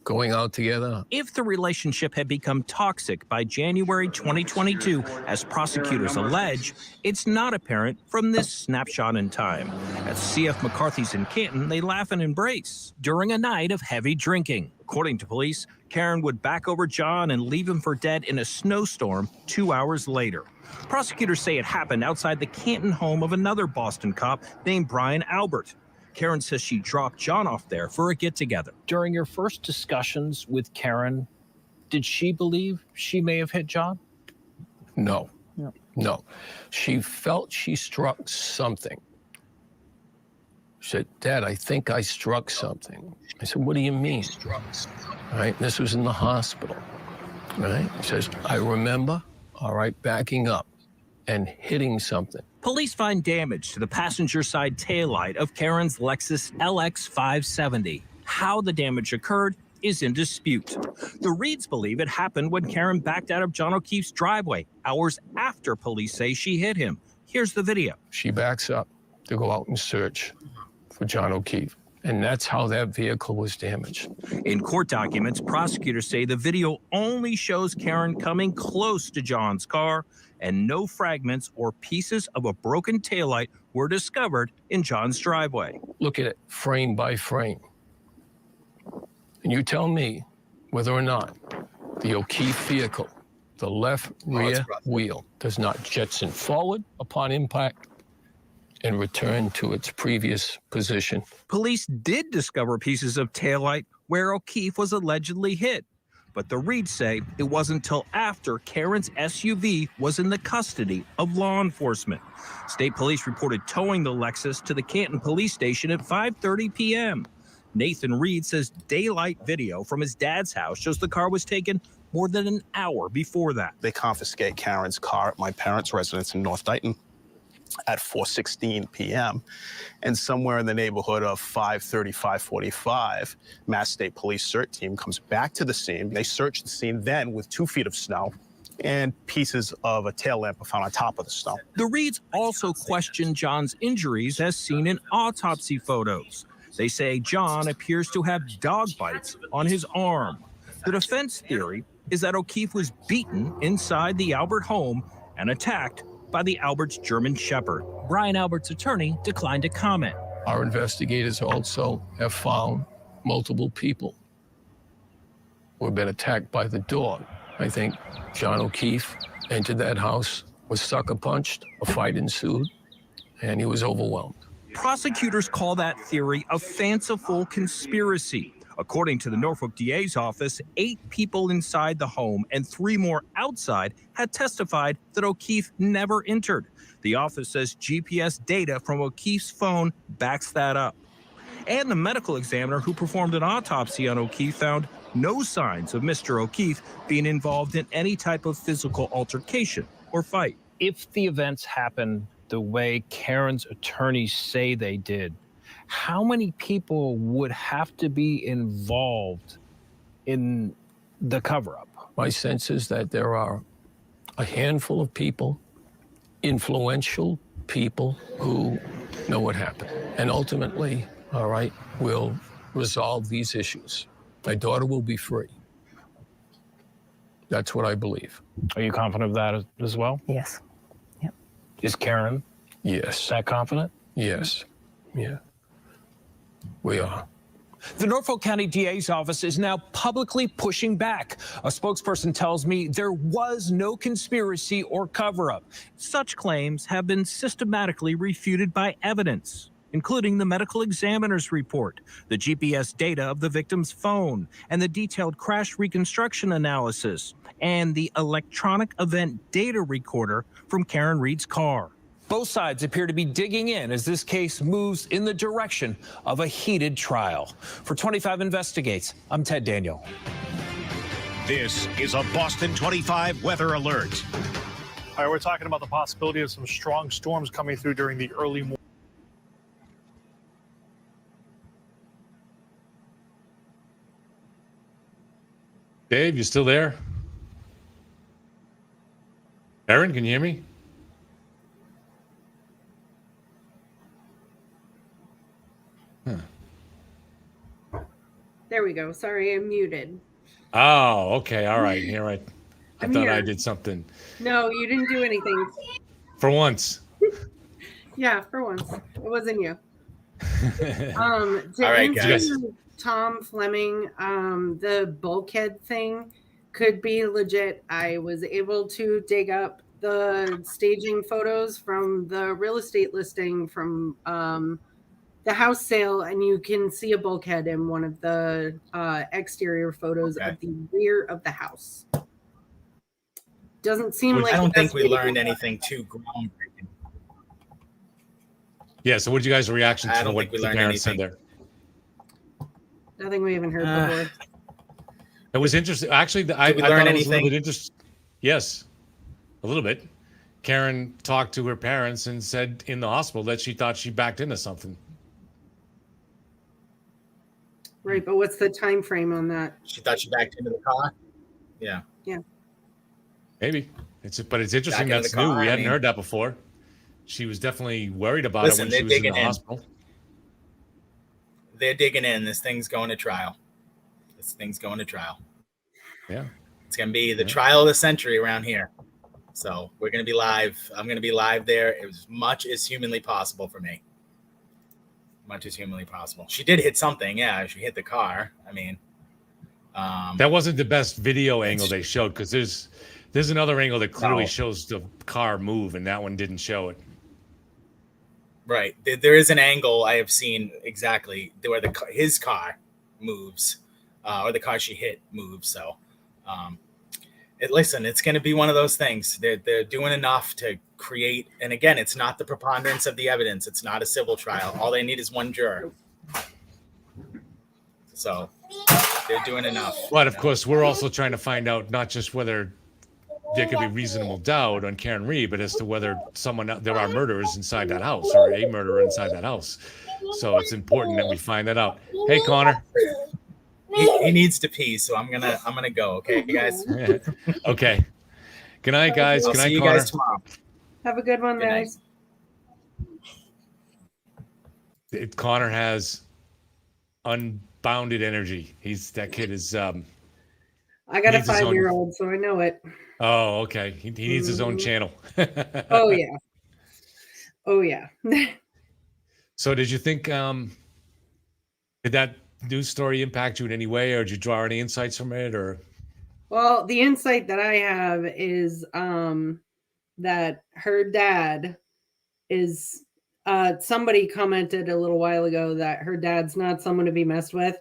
Going out together. If the relationship had become toxic by January 2022, as prosecutors allege, it's not apparent from this snapshot in time. At CF McCarthy's in Canton, they laugh and embrace during a night of heavy drinking. According to police, Karen would back over John and leave him for dead in a snowstorm 2 hours later. Prosecutors say it happened outside the Canton home of another Boston cop named Brian Albert. Karen says she dropped John off there for a get-together. During your first discussions with Karen, did she believe she may have hit John? No. No. She felt she struck something. She said, Dad, I think I struck something. I said, what do you mean? Right? This was in the hospital. Right? She says, I remember, all right, backing up and hitting something. Police find damage to the passenger side taillight of Karen's Lexus LX 570. How the damage occurred is in dispute. The Reeds believe it happened when Karen backed out of John O'Keefe's driveway, hours after police say she hit him. Here's the video. She backs up to go out and search for John O'Keefe. And that's how that vehicle was damaged. In court documents, prosecutors say the video only shows Karen coming close to John's car, and no fragments or pieces of a broken taillight were discovered in John's driveway. Look at it frame by frame. And you tell me whether or not the O'Keefe vehicle, the left rear wheel, does not jetson forward upon impact and return to its previous position. Police did discover pieces of taillight where O'Keefe was allegedly hit, but the Reeds say it wasn't until after Karen's SUV was in the custody of law enforcement. State police reported towing the Lexus to the Canton police station at 5:30 p.m. Nathan Reed says daylight video from his dad's house shows the car was taken more than an hour before that. They confiscate Karen's car at my parents' residence in North Dayton at 4:16 p.m. And somewhere in the neighborhood of 5:30, 5:45, Mass State Police CERT team comes back to the scene. They search the scene then with 2 feet of snow, and pieces of a tail lamp are found on top of the snow. The Reeds also question John's injuries as seen in autopsy photos. They say John appears to have dog bites on his arm. The defense theory is that O'Keefe was beaten inside the Albert home and attacked by the Albert's German Shepherd. Brian Albert's attorney declined to comment. Our investigators also have found multiple people who have been attacked by the dog. I think John O'Keefe entered that house, was sucker punched, a fight ensued, and he was overwhelmed. Prosecutors call that theory a fanciful conspiracy. According to the Norfolk DA's office, 8 people inside the home and 3 more outside had testified that O'Keefe never entered. The office says GPS data from O'Keefe's phone backs that up. And the medical examiner who performed an autopsy on O'Keefe found no signs of Mr. O'Keefe being involved in any type of physical altercation or fight. If the events happen the way Karen's attorneys say they did, how many people would have to be involved in the cover-up? My sense is that there are a handful of people, influential people, who know what happened. And ultimately, all right, will resolve these issues. My daughter will be free. That's what I believe. Are you confident of that as well? Yes. Yep. Is Karen Yes. that confident? Yes. Yeah. We are. The Norfolk County DA's office is now publicly pushing back. A spokesperson tells me there was no conspiracy or cover-up. Such claims have been systematically refuted by evidence, including the medical examiner's report, the GPS data of the victim's phone, and the detailed crash reconstruction analysis, and the electronic event data recorder from Karen Reed's car. Both sides appear to be digging in as this case moves in the direction of a heated trial. For 25 Investigates, I'm Ted Daniel. This is a Boston 25 weather alert. All right, we're talking about the possibility of some strong storms coming through during the early morning. Dave, you still there? Aaron, can you hear me? There we go. Sorry, I'm muted. Oh, okay. All right. All right. I I'm thought here. I did something. No, you didn't do anything. For once. Yeah, for once. It wasn't you. To All right, guys. answer Tom Fleming, the bulkhead thing could be legit. I was able to dig up the staging photos from the real estate listing from the house sale, and you can see a bulkhead in one of the exterior photos of the rear of the house. Doesn't seem like I don't the think best we video. learned anything too groundbreaking. Yeah. So, what did you guys' reaction I to don't what think we the learned parents said anything. there? Nothing we haven't heard before. It was interesting. Actually, I we thought learn it was a little anything? bit interesting. Yes, a little bit. Karen talked to her parents and said in the hospital that she thought she backed into something. Right, but what's the time frame on that? She thought she backed into the car. Yeah. Yeah. Maybe but it's interesting. Back into That's the new. car, We I hadn't mean- heard that before. She was definitely worried about Listen, it when she they're was in the digging in. hospital. They're digging in. This thing's going to trial. This thing's going to trial. Yeah. It's going to be the trial of the century around here. So we're going to be live. I'm going to be live there as much as humanly possible for me. Much as humanly possible. She did hit something. Yeah, she hit the car. I mean, That wasn't the best video angle they showed because there's another angle that clearly No. shows the car move, and that one didn't show it. right. There is an angle I have seen exactly where his car moves, or the car she hit moves. So, listen, it's going to be one of those things. They're doing enough to create, and again, it's not the preponderance of the evidence. It's not a civil trial. All they need is one juror. So they're doing enough. But of course, we're also trying to find out not just whether there could be reasonable doubt on Karen Reed, but as to whether there are murderers inside that house or a murderer inside that house. So it's important that we find that out. Hey, Connor. He needs to pee, so I'm gonna go. Okay, guys. Okay. Good night, guys. I'll Good see night, you Connor. guys tomorrow. Have a good one, Good night. guys. Connor has unbounded energy. That kid is. I got a needs his own- 5-year-old, so I know it. Oh, okay. He needs his own channel. Oh yeah. Oh yeah. So, did you think? Did that news story impact you in any way, or did you draw any insights from it, or? Well, the insight that I have is that her dad is somebody commented a little while ago that her dad's not someone to be messed with.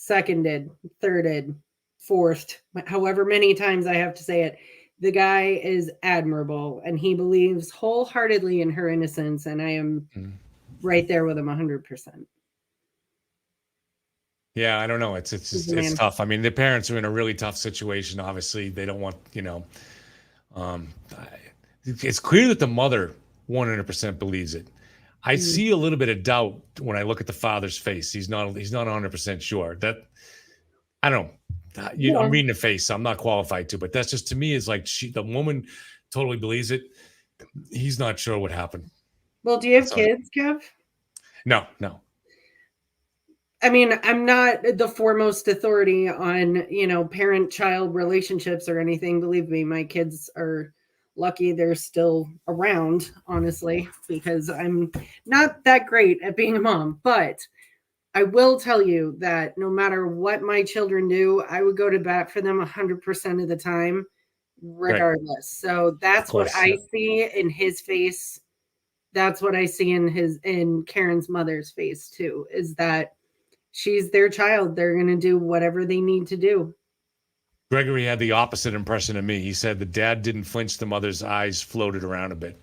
seconded, thirded, fourthed, however many times I have to say it. The guy is admirable, and he believes wholeheartedly in her innocence, and I am right there with him 100%. Yeah, I don't know. It's tough. I mean, the parents are in a really tough situation. Obviously, they don't want, it's clear that the mother 100% believes it. I see a little bit of doubt when I look at the father's face. He's not 100% sure. That I don't know. I'm reading the face, so I'm not qualified to, but that's just, to me, is like the woman totally believes it. He's not sure what happened. Well, do you have kids, Kev? No. I mean, I'm not the foremost authority on, parent-child relationships or anything. Believe me, my kids are lucky they're still around, honestly, because I'm not that great at being a mom. But I will tell you that no matter what my children do, I would go to bat for them 100% of the time, regardless. Right. So that's what I see in his face. That's what I see in Karen's mother's face too, is that she's their child. They're going to do whatever they need to do. Gregory had the opposite impression of me. He said the dad didn't flinch, the mother's eyes floated around a bit.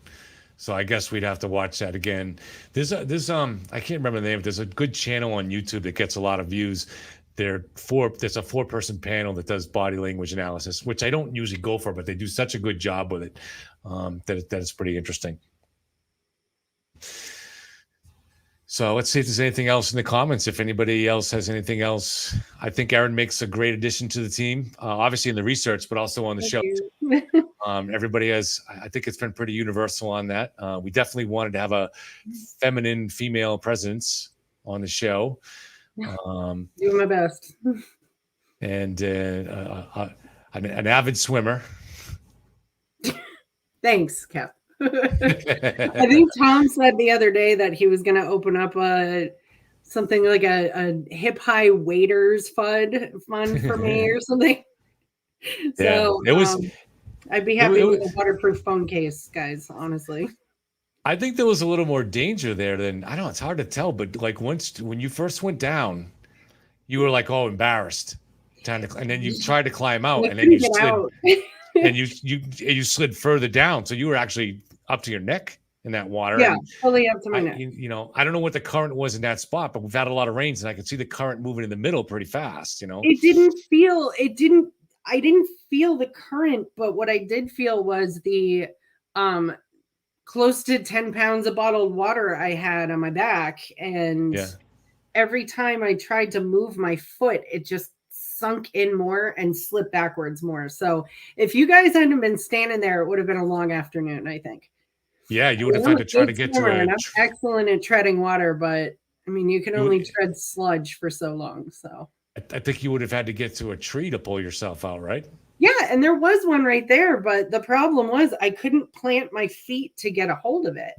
So I guess we'd have to watch that again. There's I can't remember the name. There's a good channel on YouTube that gets a lot of views. There's a 4-person panel that does body language analysis, which I don't usually go for, but they do such a good job with it that it's pretty interesting. So let's see if there's anything else in the comments. If anybody else has anything else, I think Aaron makes a great addition to the team, obviously in the research, but also on the show. Everybody has, I think it's been pretty universal on that. We definitely wanted to have a feminine female presence on the show. Do my best. And an avid swimmer. Thanks, Kev. I think Tom said the other day that he was going to open up something like a hip high waders fund for me or something. So it was. I'd be happy with a waterproof phone case, guys. Honestly, I think there was a little more danger there than, I don't know. It's hard to tell, but like when you first went down, you were like, oh, embarrassed, and then you tried to climb out, and then you slid, and you slid further down, so you were actually up to your neck in that water. Yeah, fully up to my neck. I don't know what the current was in that spot, but we've had a lot of rains, and I could see the current moving in the middle pretty fast. I didn't feel the current, but what I did feel was the close to 10 pounds of bottled water I had on my back. And every time I tried to move my foot, it just sunk in more and slipped backwards more. So if you guys hadn't been standing there, it would have been a long afternoon, I think. Yeah, you would have had to try to get to it. I'm excellent at treading water, but I mean, you can only tread sludge for so long. So I think you would have had to get to a tree to pull yourself out, right? Yeah, and there was one right there, but the problem was I couldn't plant my feet to get a hold of it.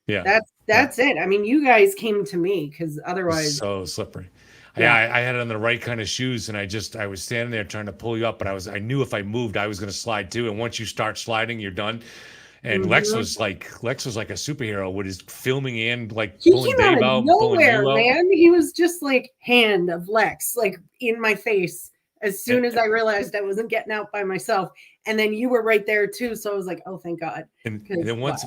Yeah, that's it. I mean, you guys came to me because otherwise, so slippery. Yeah, I had on the right kind of shoes, and I was standing there trying to pull you up, but I knew if I moved, I was going to slide too. And once you start sliding, you're done. And Lex was like a superhero with his filming and like pulling Dave out, nowhere, man. He was just like hand of Lex, like in my face. As soon as I realized I wasn't getting out by myself, and then you were right there too, so I was like, "Oh, thank God!" And then once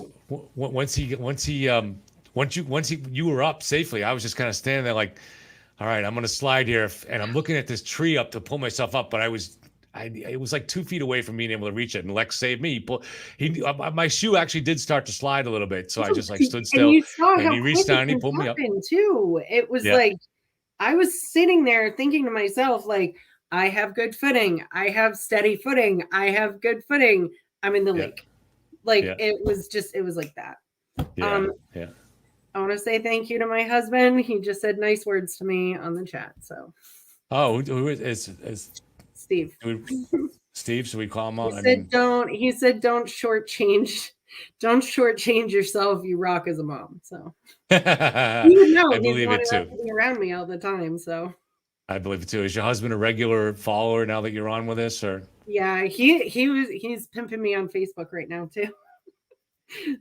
you were up safely, I was just kind of standing there like, "All right, I'm gonna slide here," and I'm looking at this tree up to pull myself up, but it was like 2 feet away from being able to reach it, and Lex saved me. My shoe actually did start to slide a little bit, so I just like stood still, and he reached down and he pulled me up. Too. It was like I was sitting there thinking to myself, like, I have good footing. I have steady footing. I have good footing. I'm in the lake. Like it was like that. I want to say thank you to my husband. He just said nice words to me on the chat. So. Oh, who is Steve? Steve, should we call him out? He said don't shortchange yourself. You rock as a mom. So. I believe it too. Around me all the time. So. I believe it too. Is your husband a regular follower now that you're on with us, or? Yeah, he's pimping me on Facebook right now too.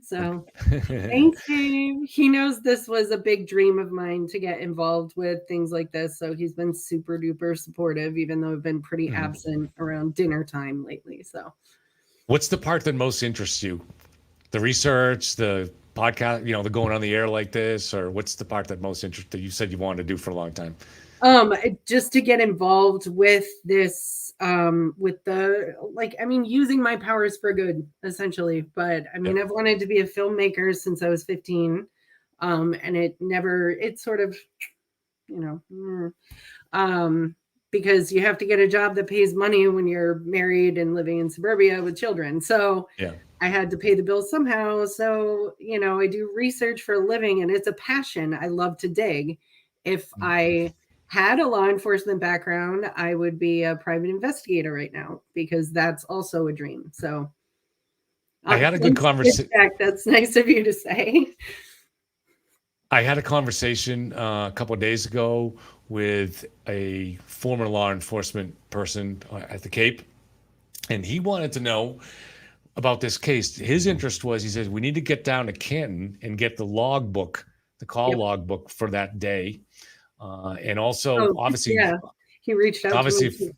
So thanks, Dave. He knows this was a big dream of mine to get involved with things like this. So he's been super duper supportive, even though I've been pretty absent around dinner time lately. So What's the part that most interests you? The research, the podcast, the going on the air like this, or what's the part that most interests that you said you wanted to do for a long time? just to get involved with this, with the, using my powers for good, essentially. But I've wanted to be a filmmaker since I was 15. And it's sort of, because you have to get a job that pays money when you're married and living in suburbia with children. So I had to pay the bills somehow. So, I do research for a living, and it's a passion. I love to dig. If I had a law enforcement background, I would be a private investigator right now, because that's also a dream. So I had a good conversation. That's nice of you to say. I had a conversation a couple of days ago with a former law enforcement person at the Cape, and he wanted to know about this case. His interest was, he says, we need to get down to Canton and get the logbook, the call logbook for that day. And also, obviously, he reached out obviously, to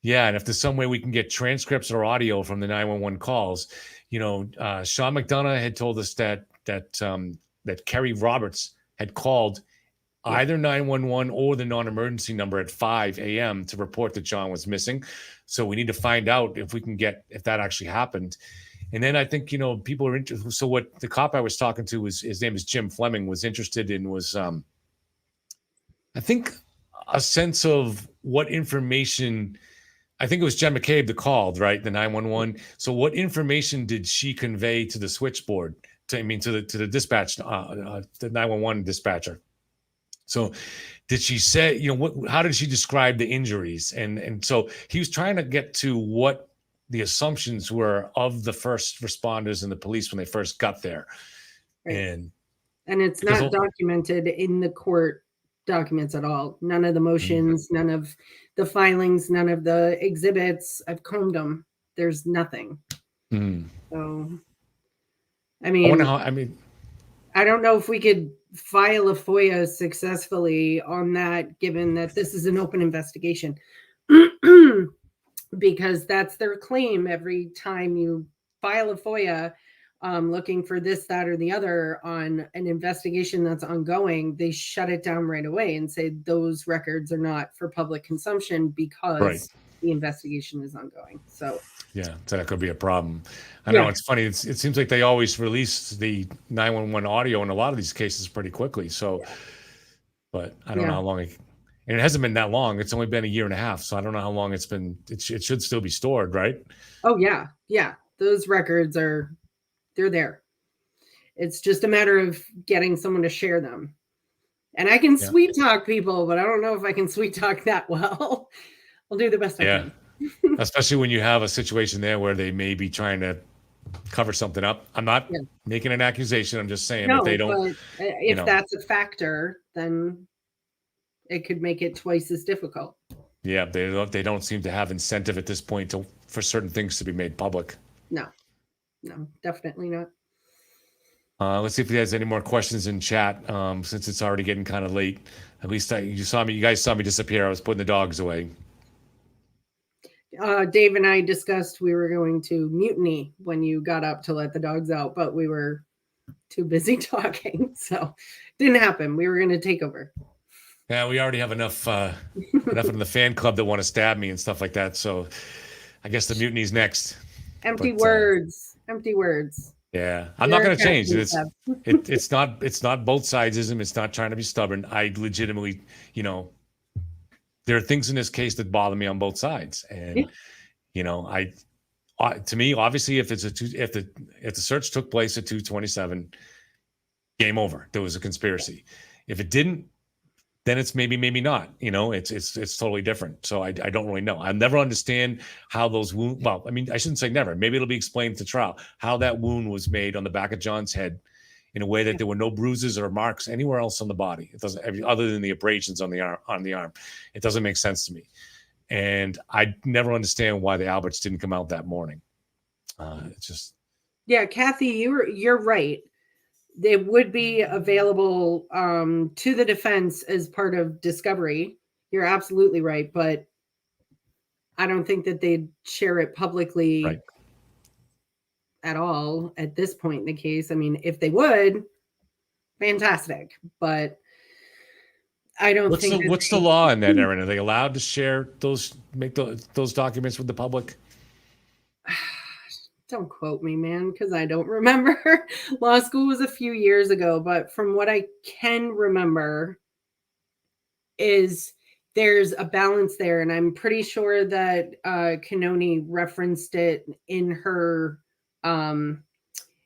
me. And if there's some way we can get transcripts or audio from the 911 calls, Sean McDonough had told us that Kerry Roberts had called either 911 or the non-emergency number at 5 a.m. to report that John was missing. So we need to find out if that actually happened. And then I think, people are interested. So what the cop I was talking to was, his name is Jim Fleming, was interested in was, I think, a sense of what information. I think it was Jen McCabe that called, right? The 911. So what information did she convey to the switchboard? To the dispatch, the 911 dispatcher. So did she say, how did she describe the injuries? And so he was trying to get to what the assumptions were of the first responders and the police when they first got there. Right. And it's not documented in the court documents at all. None of the motions, none of the filings, none of the exhibits. I've combed them. There's nothing. So, I don't know if we could file a FOIA successfully on that, given that this is an open investigation, because that's their claim. Every time you file a FOIA, looking for this, that, or the other on an investigation that's ongoing, they shut it down right away and say those records are not for public consumption because the investigation is ongoing. So that could be a problem. I know it's funny. It seems like they always release the 911 audio in a lot of these cases pretty quickly. So, but I don't know how long. And it hasn't been that long. It's only been a year and a half. So I don't know how long it's been. It should still be stored, right? Oh yeah. Those records they're there. It's just a matter of getting someone to share them. And I can sweet talk people, but I don't know if I can sweet talk that well. I'll do the best I can. Especially when you have a situation there where they may be trying to cover something up. I'm not making an accusation. I'm just saying that they don't. But if that's a factor, then it could make it twice as difficult. Yeah, they don't seem to have incentive at this point for certain things to be made public. No, definitely not. Let's see if there's any more questions in chat. Since it's already getting kind of late. At least you guys saw me disappear. I was putting the dogs away. Dave and I discussed we were going to mutiny when you got up to let the dogs out, but we were too busy talking, so didn't happen. We were going to take over. Yeah, we already have enough in the fan club that want to stab me and stuff like that. So I guess the mutiny's next. Empty words. Yeah, I'm not going to change it. It's not both sidesism. It's not trying to be stubborn. I legitimately, there are things in this case that bother me on both sides, and to me, obviously, if the search took place at 2:27, game over. There was a conspiracy. If it didn't, then it's maybe not. It's totally different. So I don't really know. I'll never understand how those wounds. Well, I shouldn't say never. Maybe it'll be explained to trial how that wound was made on the back of John's head in a way that there were no bruises or marks anywhere else on the body. It doesn't, other than the abrasions on the arm. It doesn't make sense to me. And I never understand why the Alberts didn't come out that morning. It's just, Yeah, Kathy, you're right. It would be available to the defense as part of discovery. You're absolutely right, but I don't think that they'd share it publicly at all at this point in the case. I mean, if they would, fantastic, but I don't What's think what's the law in that, Erin? Are they allowed to share those those documents with the public? Don't quote me, man, because I don't remember. Law school was a few years ago, but from what I can remember is there's a balance there, and I'm pretty sure that Canoni referenced it in her in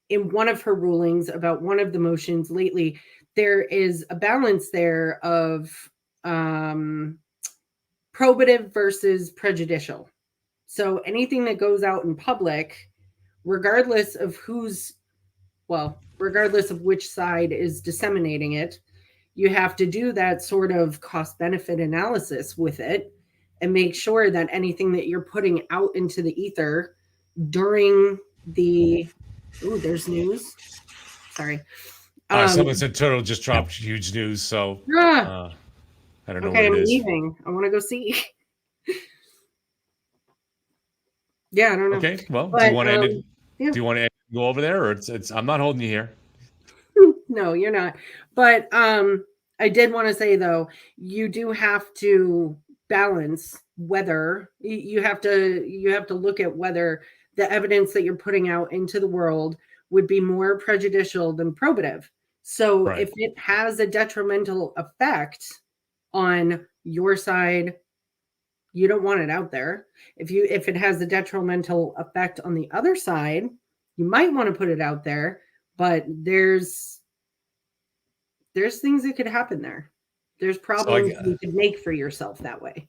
one of her rulings about one of the motions lately. There is a balance there of probative versus prejudicial. So anything that goes out in public, regardless of regardless of which side is disseminating it, you have to do that sort of cost benefit analysis with it and make sure that anything that you're putting out into the ether during the there's news. Sorry. Someone said Turtle just dropped huge news, so I don't know okay, what I'm it is. leaving. I want to go see. Yeah, I don't know. Okay, well, But, do you want to end it? yeah. Do you want to go over there, or it's? I'm not holding you here. No, you're not. But I did want to say though, you do have to balance whether you have to look at whether the evidence that you're putting out into the world would be more prejudicial than probative. So Right. if it has a detrimental effect on your side, you don't want it out there. If it has a detrimental effect on the other side, you might want to put it out there, but there's things that could happen there. There's problems you could make for yourself that way.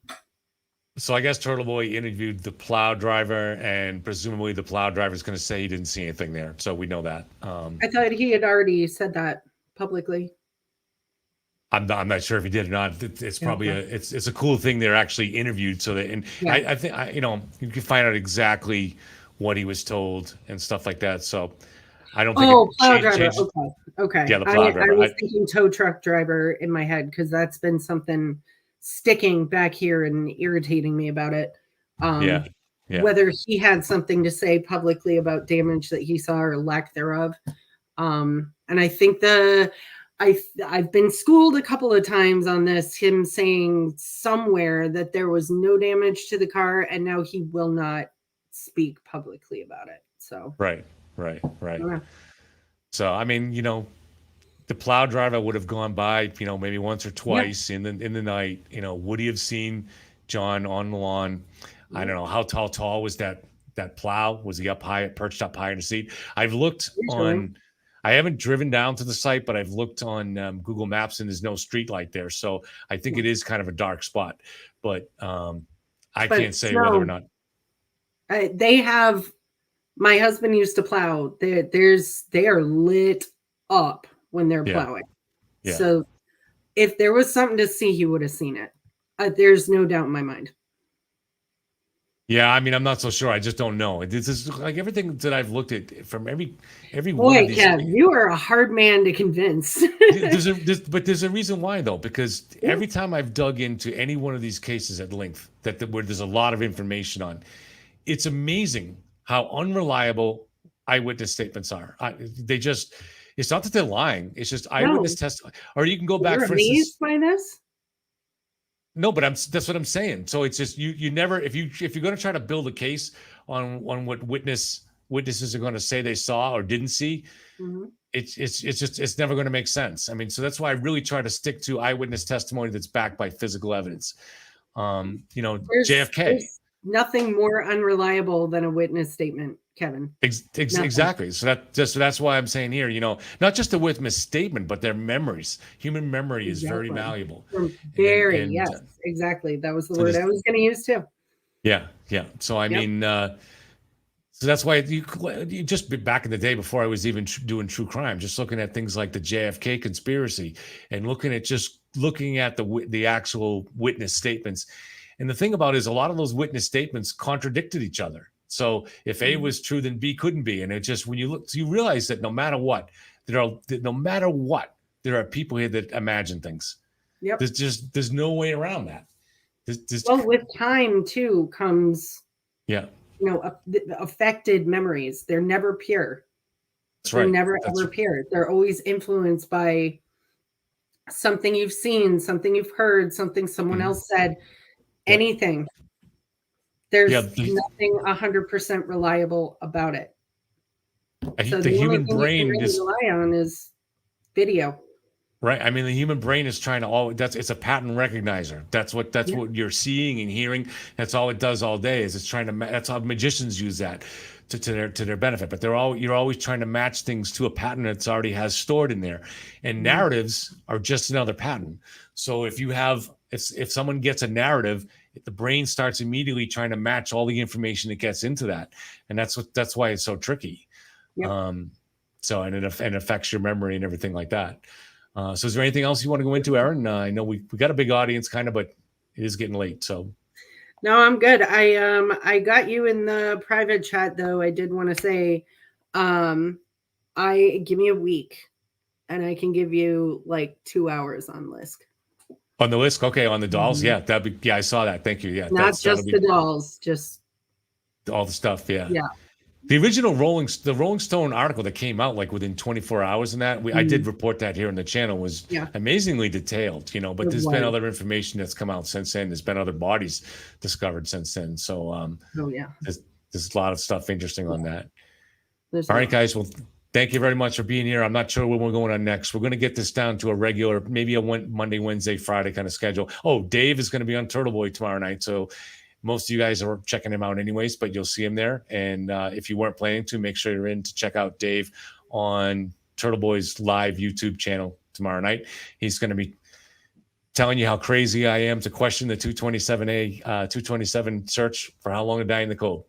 So I guess Turtle Boy interviewed the plow driver, and presumably the plow driver is going to say he didn't see anything there. So we know that. I thought he had already said that publicly. I'm not sure if he did or not. It's probably Okay. it's a cool thing they're actually interviewed so that, and Yeah. I think you can find out exactly what he was told and stuff like that. So I don't think Plow driver. changes. Okay. Yeah, the plow I driver. was thinking tow truck driver in my head because that's been something sticking back here and irritating me about it. Yeah. Whether he had something to say publicly about damage that he saw or lack thereof. And I think I've been schooled a couple of times on this, him saying somewhere that there was no damage to the car, and now he will not speak publicly about it. So Right. Yeah. So I mean, the plow driver would have gone by, maybe once or twice in the night. Would he have seen John on the lawn? I don't know how tall was that plow? Was he perched up high in the seat? I've looked on. I haven't driven down to the site, but I've looked on Google Maps, and there's no street light there, so I think it is kind of a dark spot. But I can't say whether or not. They have. My husband used to plow. They are lit up when they're plowing. Yeah. So if there was something to see, he would have seen it. There's no doubt in my mind. Yeah, I mean, I'm not so sure. I just don't know. This is like everything that I've looked at from every one Boy, of these. Kev, you are a hard man to convince. But there's a reason why, though, because every time I've dug into any one of these cases at length, where there's a lot of information on, it's amazing how unreliable eyewitness statements are. It's not that they're lying. It's just eyewitness testimony. Or you can go back, You're for instance. amazed by this? No, but that's what I'm saying. So it's just you never, if you're going to try to build a case on what witnesses are going to say they saw or didn't see, it's never going to make sense. I mean, so that's why I really try to stick to eyewitness testimony that's backed by physical evidence. JFK. There's nothing more unreliable than a witness statement, Kevin. Exactly. So that's why I'm saying here, not just the witness statement, but their memories. Human memory is very valuable. Yes, exactly. That was the word I was going to use too. Yeah. So I mean, so that's why you just back in the day before I was even doing true crime, just looking at things like the JFK conspiracy and looking at the actual witness statements. And the thing about it is a lot of those witness statements contradicted each other. So if A was true, then B couldn't be. And it just, when you look, so you realize that no matter what, there are people here that imagine things. Yep. There's no way around that. Well, with time too comes, yeah, affected memories. They're never pure. That's They're right. never ever pure. They're always influenced by something you've seen, something you've heard, something someone else said, anything. There's nothing 100% reliable about it. So the human brain really is rely on is video. right. I mean, the human brain is trying to it's a pattern recognizer. That's what you're seeing and hearing. That's all it does all day is it's trying to, that's how magicians use that to their benefit. But you're always trying to match things to a pattern that's already has stored in there. And narratives are just another pattern. So if someone gets a narrative, the brain starts immediately trying to match all the information that gets into that. And that's why it's so tricky. Yep. So, and it affects your memory and everything like that. So is there anything else you want to go into, Erin? I know we got a big audience but it is getting late. So no, I'm good. I got you in the private chat though. I did want to say, give me a week and I can give you like 2 hours on LISK. On the LISK, okay, on the dolls, yeah, I saw that. Thank you. Yeah, not just the dolls, just all the stuff. Yeah, yeah. The original Rolling Stone article that came out like within 24 hours, and that I did report that here on the channel was amazingly detailed. But there's been other information that's come out since then. There's been other bodies discovered since then. So there's a lot of stuff interesting on that. All right, guys. Well, thank you very much for being here. I'm not sure where we're going on next. We're going to get this down to a regular, maybe a Monday, Wednesday, Friday kind of schedule. Oh, Dave is going to be on Turtle Boy tomorrow night. So most of you guys are checking him out anyways, but you'll see him there. And if you weren't planning to, make sure you're in to check out Dave on Turtle Boy's live YouTube channel tomorrow night. He's going to be telling you how crazy I am to question the 227 search for how long to die in the cold.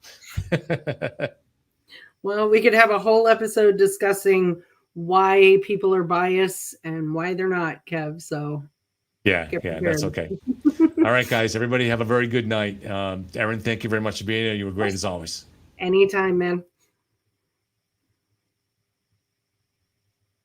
Well, we could have a whole episode discussing why people are biased and why they're not, Kev. So yeah, that's okay. All right, guys, everybody have a very good night. Erin, thank you very much for being here. You were great as always. Anytime, man.